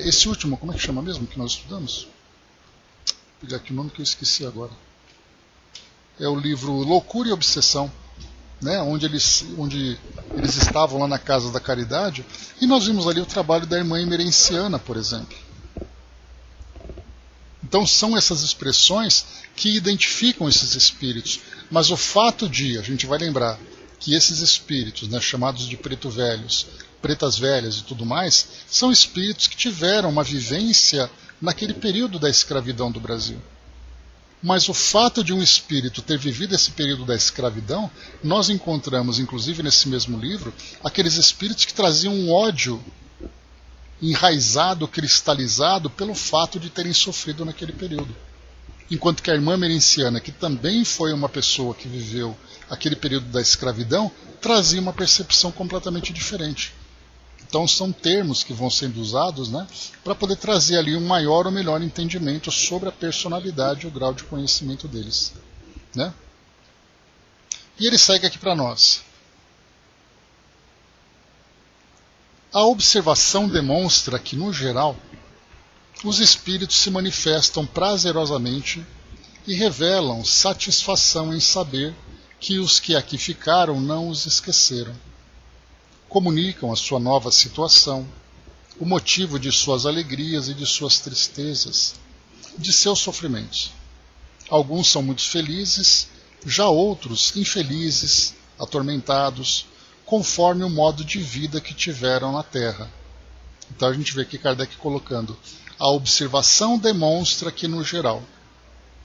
Esse último, como é que chama mesmo que nós estudamos? Vou pegar aqui o nome que eu esqueci agora. É o livro Loucura e Obsessão, né, onde eles estavam lá na Casa da Caridade, e nós vimos ali o trabalho da irmã Emerenciana, por exemplo. Então são essas expressões que identificam esses espíritos, mas o fato de, a gente vai lembrar, que esses espíritos, né, chamados de preto velhos, pretas velhas e tudo mais, são espíritos que tiveram uma vivência naquele período da escravidão do Brasil. Mas o fato de um espírito ter vivido esse período da escravidão, nós encontramos, inclusive nesse mesmo livro, aqueles espíritos que traziam um ódio enraizado, cristalizado, pelo fato de terem sofrido naquele período. Enquanto que a irmã Merenciana, que também foi uma pessoa que viveu aquele período da escravidão, trazia uma percepção completamente diferente. Então são termos que vão sendo usados, né, para poder trazer ali um maior ou melhor entendimento sobre a personalidade e o grau de conhecimento deles. Né? E ele segue aqui para nós. A observação demonstra que, no geral, os espíritos se manifestam prazerosamente e revelam satisfação em saber que os que aqui ficaram não os esqueceram. Comunicam a sua nova situação, o motivo de suas alegrias e de suas tristezas, de seus sofrimentos. Alguns são muito felizes, já outros infelizes, atormentados, conforme o modo de vida que tiveram na Terra. Então a gente vê aqui Kardec colocando: a observação demonstra que, no geral.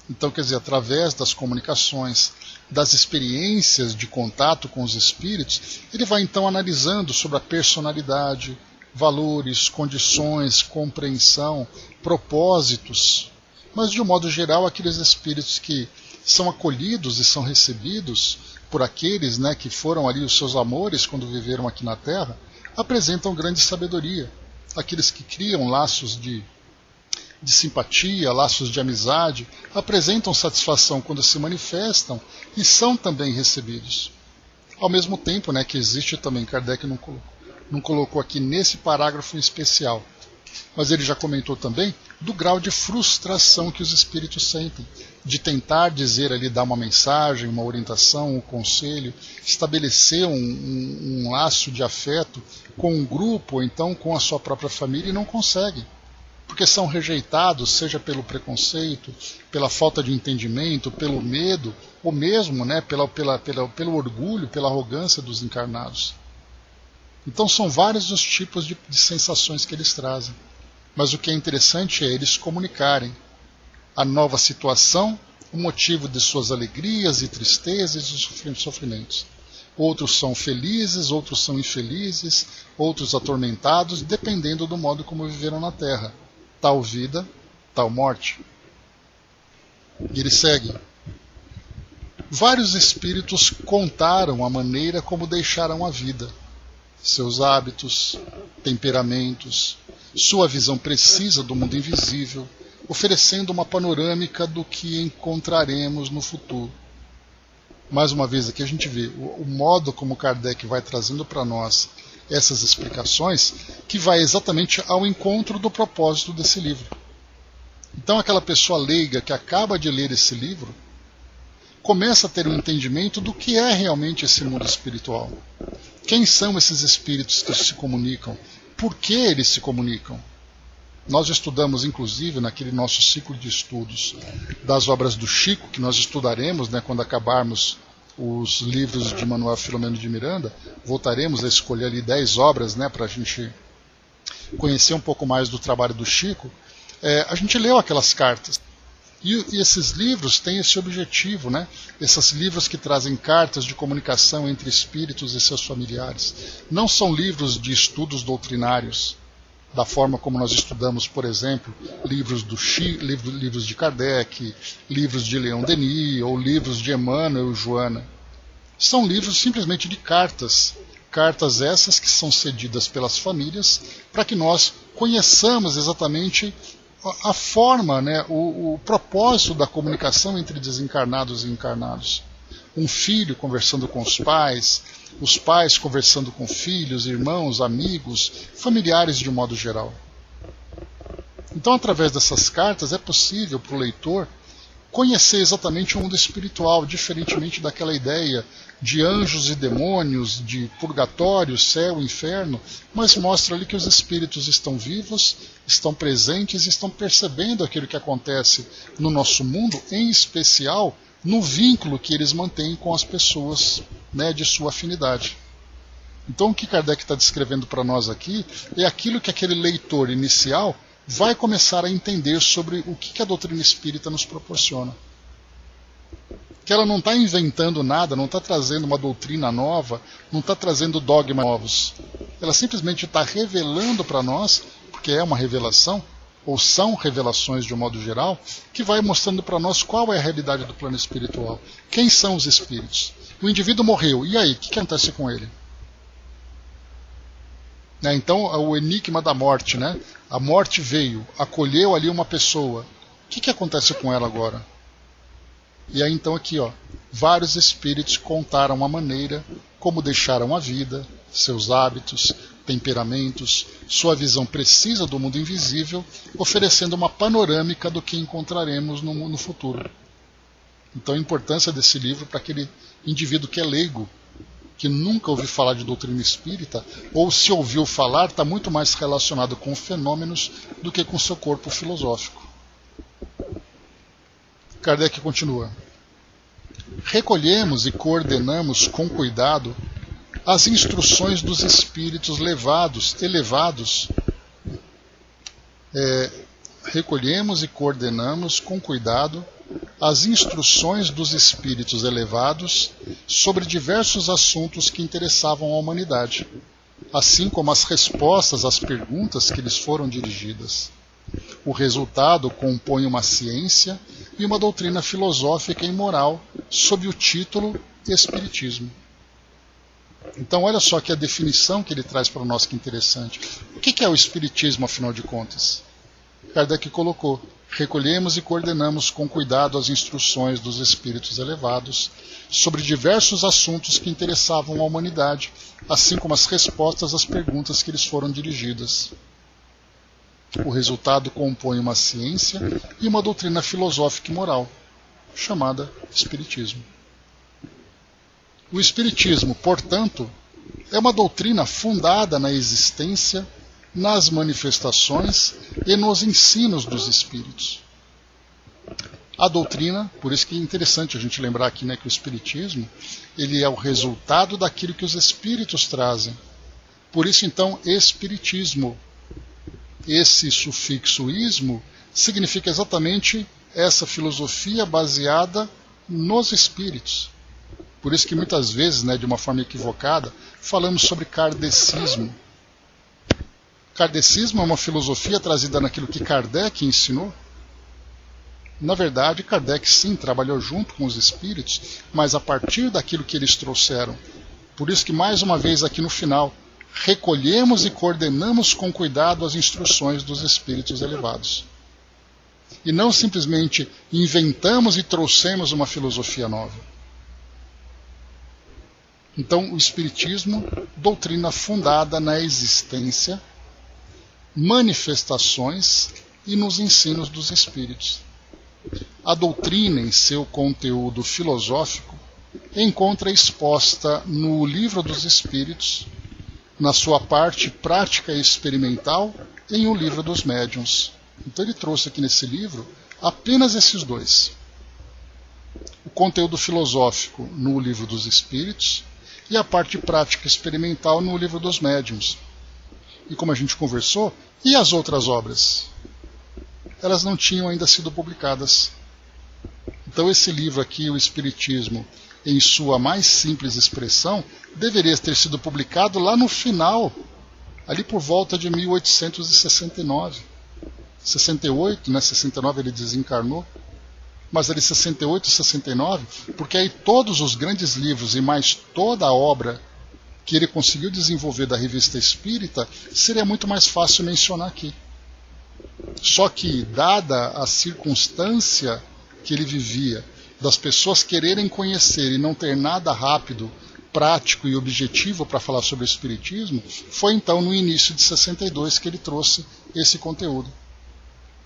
Então, quer dizer, através das comunicações, das experiências de contato com os espíritos, ele vai então analisando sobre a personalidade, valores, condições, compreensão, propósitos. Mas, de um modo geral, aqueles espíritos que são acolhidos e são recebidos por aqueles, né, que foram ali os seus amores quando viveram aqui na Terra, apresentam grande sabedoria. Aqueles que criam laços de simpatia, laços de amizade, apresentam satisfação quando se manifestam e são também recebidos. Ao mesmo tempo, né, que existe também, Kardec não colocou aqui nesse parágrafo em especial, mas ele já comentou também do grau de frustração que os espíritos sentem, de tentar dizer ali, dar uma mensagem, uma orientação, um conselho, estabelecer um laço de afeto com um grupo, ou então com a sua própria família, e não conseguem. Porque são rejeitados, seja pelo preconceito, pela falta de entendimento, pelo medo, ou mesmo, né, pelo orgulho, pela arrogância dos encarnados. Então são vários os tipos de sensações que eles trazem. Mas o que é interessante é eles comunicarem a nova situação, o motivo de suas alegrias e tristezas e sofrimentos. Outros são felizes, outros são infelizes, outros atormentados, dependendo do modo como viveram na Terra. Tal vida, tal morte. E ele segue. Vários espíritos contaram a maneira como deixaram a vida, seus hábitos, temperamentos, sua visão precisa do mundo invisível, oferecendo uma panorâmica do que encontraremos no futuro. Mais uma vez aqui a gente vê o modo como Kardec vai trazendo para nós essas explicações, que vai exatamente ao encontro do propósito desse livro. Então aquela pessoa leiga que acaba de ler esse livro começa a ter um entendimento do que é realmente esse mundo espiritual. Quem são esses espíritos que se comunicam? Por que eles se comunicam? Nós estudamos, inclusive, naquele nosso ciclo de estudos das obras do Chico, que nós estudaremos, né, quando acabarmos os livros de Manuel Filomeno de Miranda, voltaremos a escolher ali 10 obras, né, para a gente conhecer um pouco mais do trabalho do Chico. A gente leu aquelas cartas. E esses livros têm esse objetivo, né? Esses livros que trazem cartas de comunicação entre espíritos e seus familiares. Não são livros de estudos doutrinários, da forma como nós estudamos, por exemplo, livros livros de Kardec, livros de Leon Denis, ou livros de Emmanuel e Joana. São livros simplesmente de cartas. Cartas essas que são cedidas pelas famílias para que nós conheçamos exatamente a forma, né, o propósito da comunicação entre desencarnados e encarnados. Um filho conversando com os pais conversando com filhos, irmãos, amigos, familiares de um modo geral. Então, através dessas cartas, é possível para o leitor conhecer exatamente o mundo espiritual, diferentemente daquela ideia de anjos e demônios, de purgatório, céu, inferno, mas mostra ali que os espíritos estão vivos, estão presentes e estão percebendo aquilo que acontece no nosso mundo, em especial no vínculo que eles mantêm com as pessoas, né, de sua afinidade. Então o que Kardec está descrevendo para nós aqui é aquilo que aquele leitor inicial vai começar a entender sobre o que a doutrina espírita nos proporciona. Que ela não está inventando nada, não está trazendo uma doutrina nova, não está trazendo dogmas novos. Ela simplesmente está revelando para nós, porque é uma revelação, ou são revelações de um modo geral, que vai mostrando para nós qual é a realidade do plano espiritual. Quem são os espíritos? O indivíduo morreu, e aí? O que acontece com ele? Então, o enigma da morte, né? A morte veio, acolheu ali uma pessoa. O que acontece com ela agora? E aí então aqui, vários espíritos contaram a maneira como deixaram a vida, seus hábitos, temperamentos, sua visão precisa do mundo invisível, oferecendo uma panorâmica do que encontraremos no futuro. Então a importância desse livro para aquele indivíduo que é leigo, que nunca ouviu falar de doutrina espírita, ou se ouviu falar, está muito mais relacionado com fenômenos do que com seu corpo filosófico. Kardec continua. Recolhemos e coordenamos com cuidado as instruções dos espíritos elevados. Recolhemos e coordenamos com cuidado as instruções dos espíritos elevados sobre diversos assuntos que interessavam à humanidade, assim como as respostas às perguntas que lhes foram dirigidas. O resultado compõe uma ciência e uma doutrina filosófica e moral sob o título Espiritismo. Então olha só que a definição que ele traz para nós que interessante. O que é o Espiritismo, afinal de contas? Kardec colocou: recolhemos e coordenamos com cuidado as instruções dos espíritos elevados sobre diversos assuntos que interessavam à humanidade, assim como as respostas às perguntas que lhes foram dirigidas. O resultado compõe uma ciência e uma doutrina filosófica e moral, chamada Espiritismo. O Espiritismo, portanto, é uma doutrina fundada na existência, nas manifestações e nos ensinos dos espíritos. A doutrina, por isso que é interessante a gente lembrar aqui, que o Espiritismo ele é o resultado daquilo que os espíritos trazem. Por isso, então, Espiritismo. Esse sufixo ismo significa exatamente essa filosofia baseada nos espíritos. Por isso que muitas vezes, de uma forma equivocada, falamos sobre kardecismo. Kardecismo é uma filosofia trazida naquilo que Kardec ensinou. Na verdade, Kardec sim trabalhou junto com os espíritos, mas a partir daquilo que eles trouxeram. Por isso que, mais uma vez, aqui no final, recolhemos e coordenamos com cuidado as instruções dos espíritos elevados. E não simplesmente inventamos e trouxemos uma filosofia nova. Então, o Espiritismo, doutrina fundada na existência, manifestações e nos ensinos dos espíritos. A doutrina, em seu conteúdo filosófico, encontra exposta no Livro dos Espíritos, na sua parte prática e experimental, em O Livro dos Médiuns. Então ele trouxe aqui nesse livro apenas esses dois. O conteúdo filosófico no Livro dos Espíritos e a parte prática e experimental no Livro dos Médiuns. E como a gente conversou, e as outras obras? Elas não tinham ainda sido publicadas. Então esse livro aqui, O Espiritismo, em sua mais simples expressão, deveria ter sido publicado lá no final, ali por volta de 1869. 68, 69 ele desencarnou, mas ali 68 e 69, porque aí todos os grandes livros e mais toda a obra que ele conseguiu desenvolver da Revista Espírita, seria muito mais fácil mencionar aqui. Só que, dada a circunstância que ele vivia, das pessoas quererem conhecer e não ter nada rápido, prático e objetivo para falar sobre o Espiritismo, foi então no início de 62 que ele trouxe esse conteúdo.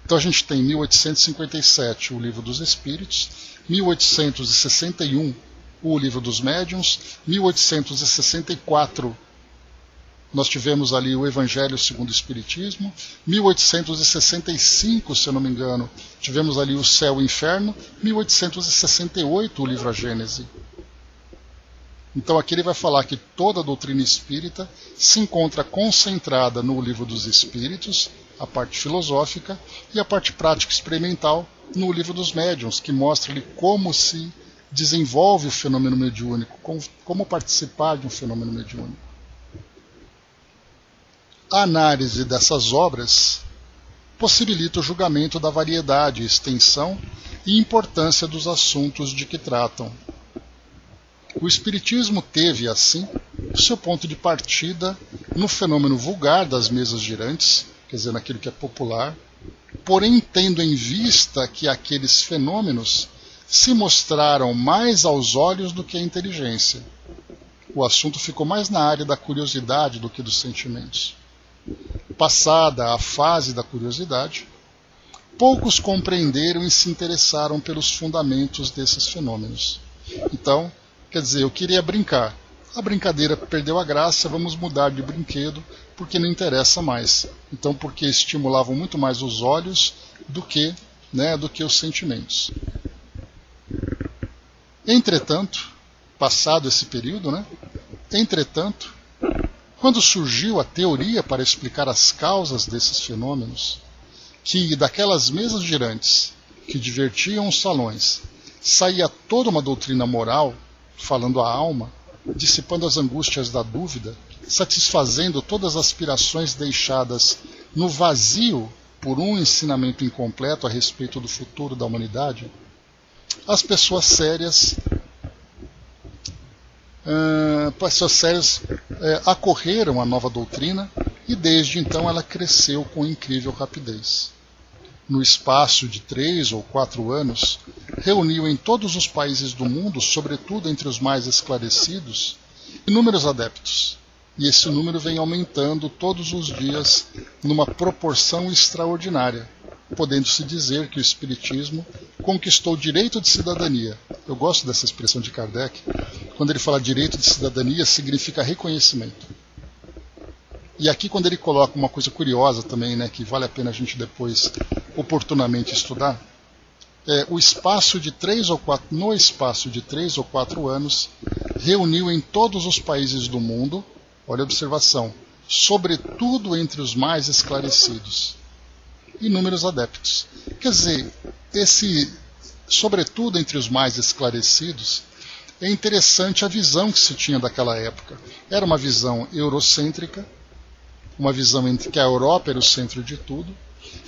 Então a gente tem 1857 o Livro dos Espíritos, 1861 o Livro dos Médiuns, 1864 nós tivemos ali o Evangelho segundo o Espiritismo, 1865, se eu não me engano, tivemos ali o Céu e o Inferno, 1868 o livro A Gênese. Então aqui ele vai falar que toda a doutrina espírita se encontra concentrada no Livro dos Espíritos, a parte filosófica, e a parte prática experimental no Livro dos Médiuns, que mostra ali como se desenvolve o fenômeno mediúnico, como participar de um fenômeno mediúnico. A análise dessas obras possibilita o julgamento da variedade, extensão e importância dos assuntos de que tratam. O Espiritismo teve, assim, o seu ponto de partida no fenômeno vulgar das mesas girantes, quer dizer, naquilo que é popular, porém tendo em vista que aqueles fenômenos se mostraram mais aos olhos do que a inteligência. O assunto ficou mais na área da curiosidade do que dos sentimentos. Passada a fase da curiosidade, poucos compreenderam e se interessaram pelos fundamentos desses fenômenos. Então, quer dizer, eu queria brincar. A brincadeira perdeu a graça, vamos mudar de brinquedo, porque não interessa mais. Então, porque estimulavam muito mais os olhos do que os sentimentos. Entretanto, passado esse período, quando surgiu a teoria para explicar as causas desses fenômenos, que daquelas mesas girantes que divertiam os salões saía toda uma doutrina moral, falando a alma, dissipando as angústias da dúvida, satisfazendo todas as aspirações deixadas no vazio por um ensinamento incompleto a respeito do futuro da humanidade, as pessoas sérias acorreram à nova doutrina e desde então ela cresceu com incrível rapidez. No espaço de 3 ou 4 anos, reuniu em todos os países do mundo, sobretudo entre os mais esclarecidos, inúmeros adeptos, e esse número vem aumentando todos os dias numa proporção extraordinária, podendo-se dizer que o Espiritismo conquistou direito de cidadania. Eu gosto dessa expressão de Kardec. Quando ele fala direito de cidadania, significa reconhecimento. E aqui, quando ele coloca uma coisa curiosa também, que vale a pena a gente depois oportunamente estudar, no espaço de 3 ou 4 anos, reuniu em todos os países do mundo, olha a observação, sobretudo entre os mais esclarecidos, inúmeros adeptos. Quer dizer, esse sobretudo entre os mais esclarecidos, é interessante a visão que se tinha daquela época. Era uma visão eurocêntrica, uma visão em que a Europa era o centro de tudo,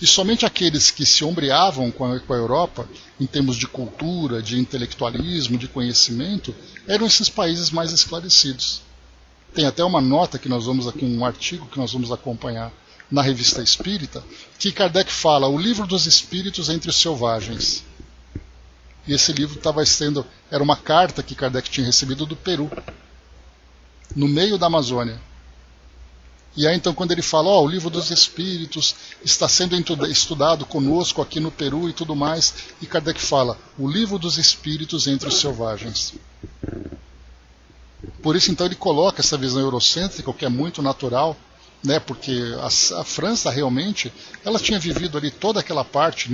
e somente aqueles que se ombreavam com a Europa, em termos de cultura, de intelectualismo, de conhecimento, eram esses países mais esclarecidos. Tem até uma nota que nós vamos aqui, um artigo que nós vamos acompanhar na Revista Espírita, que Kardec fala o livro dos espíritos entre os selvagens. E esse livro era uma carta que Kardec tinha recebido do Peru, no meio da Amazônia. E aí então quando ele fala, o livro dos espíritos está sendo estudado conosco aqui no Peru e tudo mais, e Kardec fala, o livro dos espíritos entre os selvagens. Por isso então ele coloca essa visão eurocêntrica, o que é muito natural, porque a França realmente, ela tinha vivido ali toda aquela parte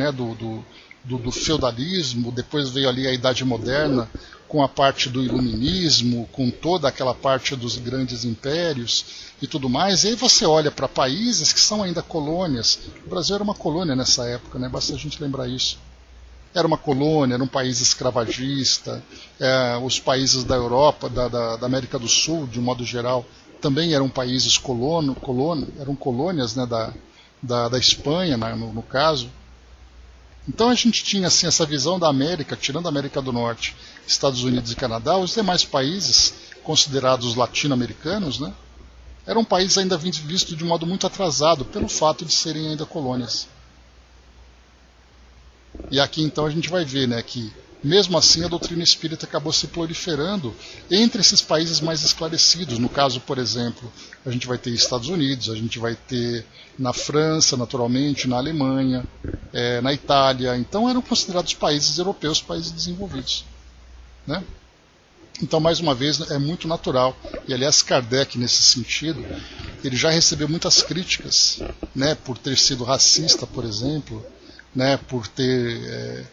do feudalismo, depois veio ali a Idade Moderna, com a parte do iluminismo, com toda aquela parte dos grandes impérios e tudo mais, e aí você olha para países que são ainda colônias. O Brasil era uma colônia nessa época, basta a gente lembrar isso. Era uma colônia, era um país escravagista, os países da Europa, da América do Sul, de um modo geral, também eram países eram colônias da Espanha, no caso. Então a gente tinha assim, essa visão da América, tirando a América do Norte, Estados Unidos e Canadá, os demais países considerados latino-americanos, eram países ainda vistos de um modo muito atrasado, pelo fato de serem ainda colônias. E aqui então a gente vai ver que, mesmo assim, a doutrina espírita acabou se proliferando entre esses países mais esclarecidos. No caso, por exemplo, a gente vai ter Estados Unidos, a gente vai ter na França, naturalmente, na Alemanha, na Itália. Então eram considerados países europeus, países desenvolvidos. Então, mais uma vez, é muito natural. E, aliás, Kardec, nesse sentido, ele já recebeu muitas críticas, por ter sido racista, por exemplo, por ter...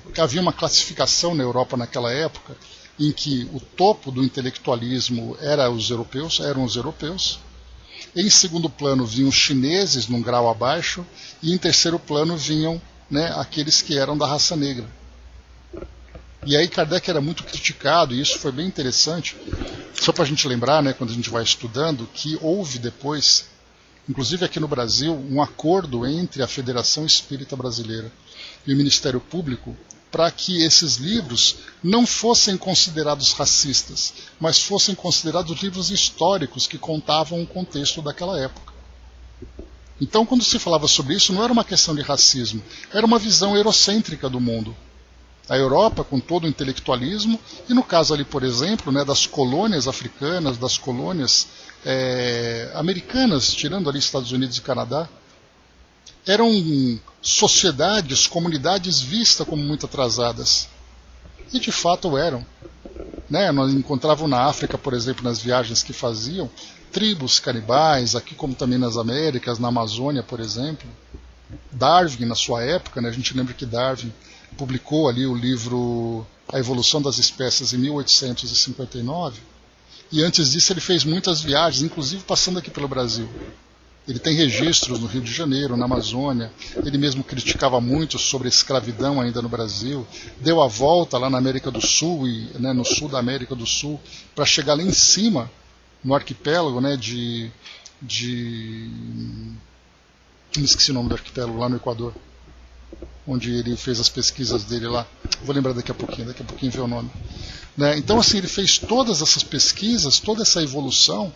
porque havia uma classificação na Europa naquela época em que o topo do intelectualismo eram os europeus. Em segundo plano vinham os chineses num grau abaixo, e em terceiro plano vinham, né, aqueles que eram da raça negra. E aí Kardec era muito criticado, e isso foi bem interessante, só para a gente lembrar, né, quando a gente vai estudando, que houve depois, inclusive aqui no Brasil, um acordo entre a Federação Espírita Brasileira e o Ministério Público para que esses livros não fossem considerados racistas, mas fossem considerados livros históricos que contavam o contexto daquela época. Então, quando se falava sobre isso, não era uma questão de racismo, era uma visão eurocêntrica do mundo. A Europa, com todo o intelectualismo, e no caso ali, por exemplo, né, das colônias africanas, das colônias americanas, tirando ali Estados Unidos e Canadá, eram sociedades, comunidades vistas como muito atrasadas. E de fato eram. Né? Nós encontrávamos na África, por exemplo, nas viagens que faziam, tribos canibais, aqui como também nas Américas, na Amazônia, por exemplo. Darwin, na sua época, né? A gente lembra que Darwin publicou ali o livro A Evolução das Espécies em 1859, e antes disso ele fez muitas viagens, inclusive passando aqui pelo Brasil. Ele tem registros no Rio de Janeiro, na Amazônia, ele mesmo criticava muito sobre a escravidão ainda no Brasil, deu a volta lá na América do Sul, e, né, no sul da América do Sul, para chegar lá em cima, no arquipélago, né, me esqueci o nome do arquipélago, lá no Equador, onde ele fez as pesquisas dele lá. Vou lembrar daqui a pouquinho vê o nome. Né? Então, assim, ele fez todas essas pesquisas, toda essa evolução.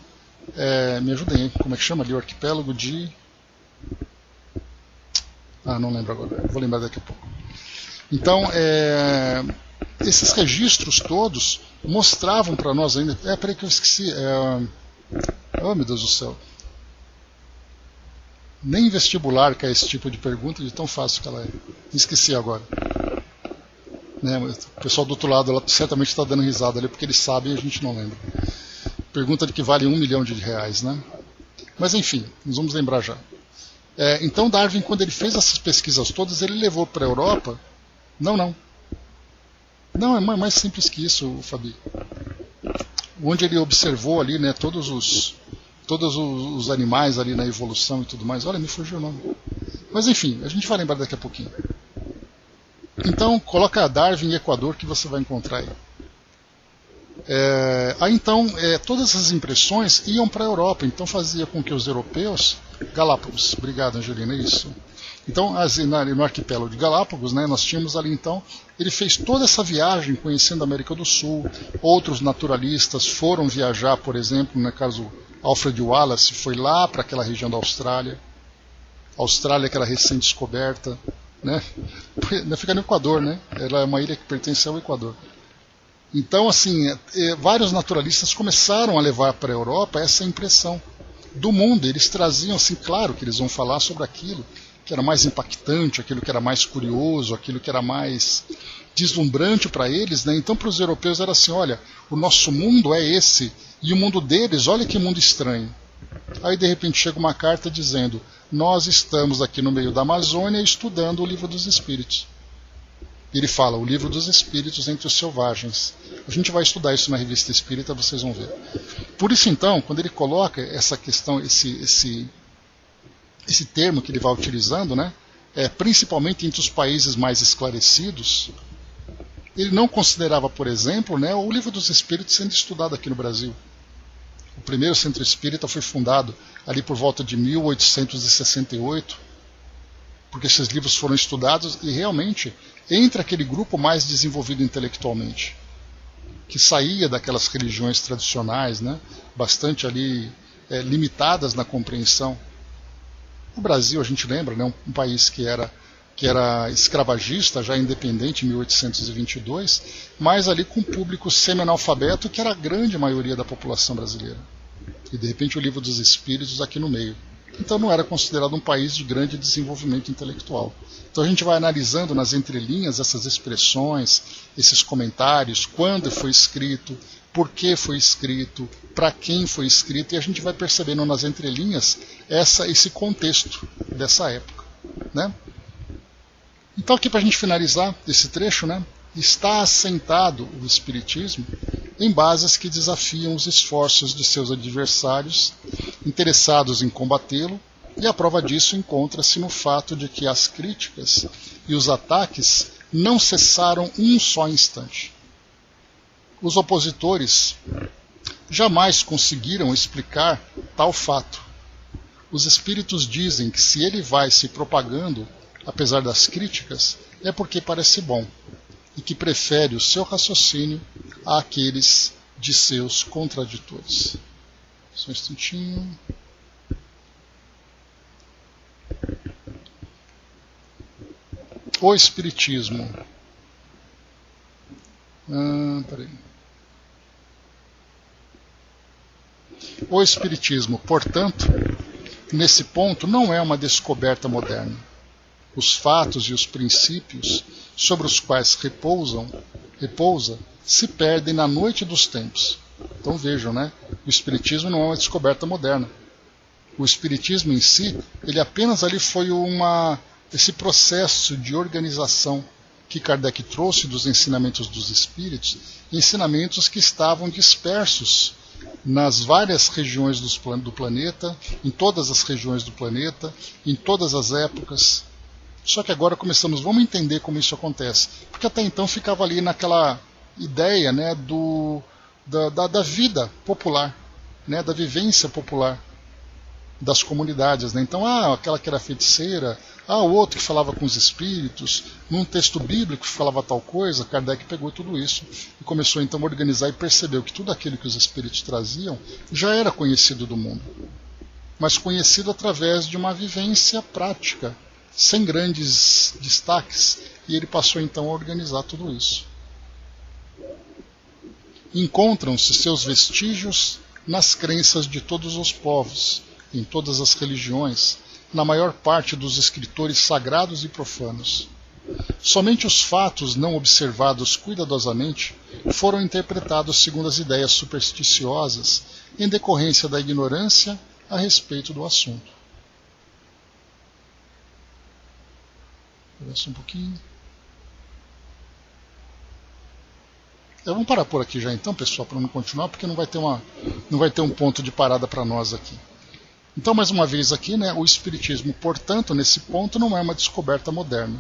Me ajudem aí, como é que chama ali o arquipélago de... não lembro agora, vou lembrar daqui a pouco. Então, esses registros todos mostravam para nós ainda... peraí que eu esqueci. Oh, meu Deus do céu. Nem vestibular que é esse tipo de pergunta, de tão fácil que ela é. Me esqueci agora. Né, o pessoal do outro lado ela certamente está dando risada ali, porque eles sabem e a gente não lembra. Pergunta de que vale R$1 milhão, né? Mas enfim, nós vamos lembrar já. Então Darwin, quando ele fez essas pesquisas todas, ele levou para a Europa... Não, é mais simples que isso, Fabi. Onde ele observou ali, né, todos os animais ali na evolução e tudo mais. Olha, me fugiu o nome. Mas enfim, a gente vai lembrar daqui a pouquinho. Então, coloca Darwin e Equador que você vai encontrar aí. Então, todas essas impressões iam para a Europa. Então, fazia com que os europeus... Galápagos, obrigado, Angelina, isso. Então, no arquipélago de Galápagos, né, nós tínhamos ali, então, ele fez toda essa viagem conhecendo a América do Sul. Outros naturalistas foram viajar, por exemplo, no caso Alfred Wallace, foi lá para aquela região da Austrália. A Austrália que era recém-descoberta, né? Fica no Equador, né? Ela é uma ilha que pertence ao Equador. Então, assim, vários naturalistas começaram a levar para a Europa essa impressão do mundo. Eles traziam, assim, claro que eles vão falar sobre aquilo que era mais impactante, aquilo que era mais curioso, aquilo que era mais deslumbrante para eles, né? Então, para os europeus era assim, olha, o nosso mundo é esse, e o mundo deles, olha que mundo estranho. Aí, de repente, chega uma carta dizendo, nós estamos aqui no meio da Amazônia estudando o Livro dos Espíritos. Ele fala, o Livro dos Espíritos entre os selvagens. A gente vai estudar isso na Revista Espírita, vocês vão ver. Por isso, então, quando ele coloca essa questão, esse termo que ele vai utilizando, né, principalmente entre os países mais esclarecidos, ele não considerava, por exemplo, né, o Livro dos Espíritos sendo estudado aqui no Brasil. O primeiro centro espírita foi fundado ali por volta de 1868, porque esses livros foram estudados e realmente entre aquele grupo mais desenvolvido intelectualmente, que saía daquelas religiões tradicionais, né, bastante ali limitadas na compreensão. O Brasil, a gente lembra, né, um país que era escravagista, já independente em 1822, mas ali com um público semi-analfabeto, que era a grande maioria da população brasileira. E de repente o Livro dos Espíritos aqui no meio. Então não era considerado um país de grande desenvolvimento intelectual. Então a gente vai analisando nas entrelinhas essas expressões, esses comentários, quando foi escrito, por que foi escrito, para quem foi escrito, e a gente vai percebendo nas entrelinhas esse contexto dessa época, né? Então aqui para a gente finalizar esse trecho, né, está assentado o Espiritismo em bases que desafiam os esforços de seus adversários interessados em combatê-lo, e a prova disso encontra-se no fato de que as críticas e os ataques não cessaram um só instante. Os opositores jamais conseguiram explicar tal fato. Os espíritos dizem que se ele vai se propagando, apesar das críticas, é porque parece bom, e que prefere o seu raciocínio àqueles de seus contraditores. Só um instantinho. O Espiritismo. Peraí. O Espiritismo, portanto, nesse ponto, não é uma descoberta moderna. Os fatos e os princípios sobre os quais repousa se perdem na noite dos tempos. Então vejam, né? O Espiritismo não é uma descoberta moderna. O Espiritismo em si, ele apenas ali foi esse processo de organização que Kardec trouxe dos ensinamentos dos Espíritos, ensinamentos que estavam dispersos nas várias regiões do planeta, em todas as regiões do planeta, em todas as épocas. Só que agora vamos entender como isso acontece. Porque até então ficava ali naquela ideia, né, da vida popular, né, da vivência popular das comunidades, né? Então, aquela que era feiticeira, o outro que falava com os espíritos, num texto bíblico que falava tal coisa. Kardec pegou tudo isso e começou então a organizar e percebeu que tudo aquilo que os espíritos traziam já era conhecido do mundo, mas conhecido através de uma vivência prática, sem grandes destaques, e ele passou então a organizar tudo isso. Encontram-se seus vestígios nas crenças de todos os povos, em todas as religiões, na maior parte dos escritores sagrados e profanos. Somente os fatos não observados cuidadosamente foram interpretados segundo as ideias supersticiosas, em decorrência da ignorância a respeito do assunto. Vou ver um pouquinho. Vamos parar por aqui já então, pessoal, para não continuar, porque não vai ter um ponto de parada para nós aqui. Então, mais uma vez aqui, né, o Espiritismo, portanto, nesse ponto não é uma descoberta moderna.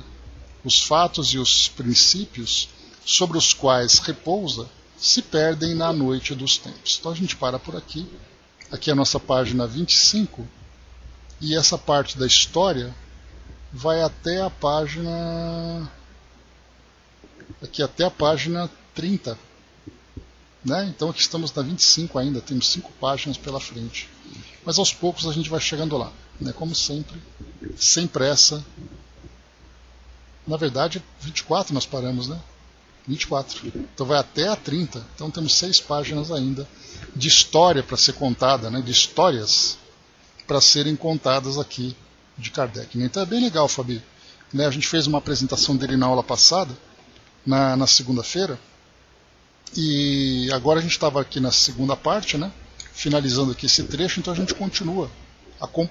Os fatos e os princípios sobre os quais repousa se perdem na noite dos tempos. Então a gente para por aqui. Aqui é a nossa página 25, e essa parte da história vai até a página... aqui até a página 30. Né? Então aqui estamos na 25 ainda, temos 5 páginas pela frente. Mas aos poucos a gente vai chegando lá, né? Como sempre, sem pressa. Na verdade, 24 nós paramos, né? 24. Então vai até a 30. Então temos 6 páginas ainda de história para ser contada, né? De histórias para serem contadas aqui de Kardec. Então é bem legal, Fabi. Né? A gente fez uma apresentação dele na aula passada, na segunda-feira, e agora a gente estava aqui na segunda parte, né? Finalizando aqui esse trecho, então a gente continua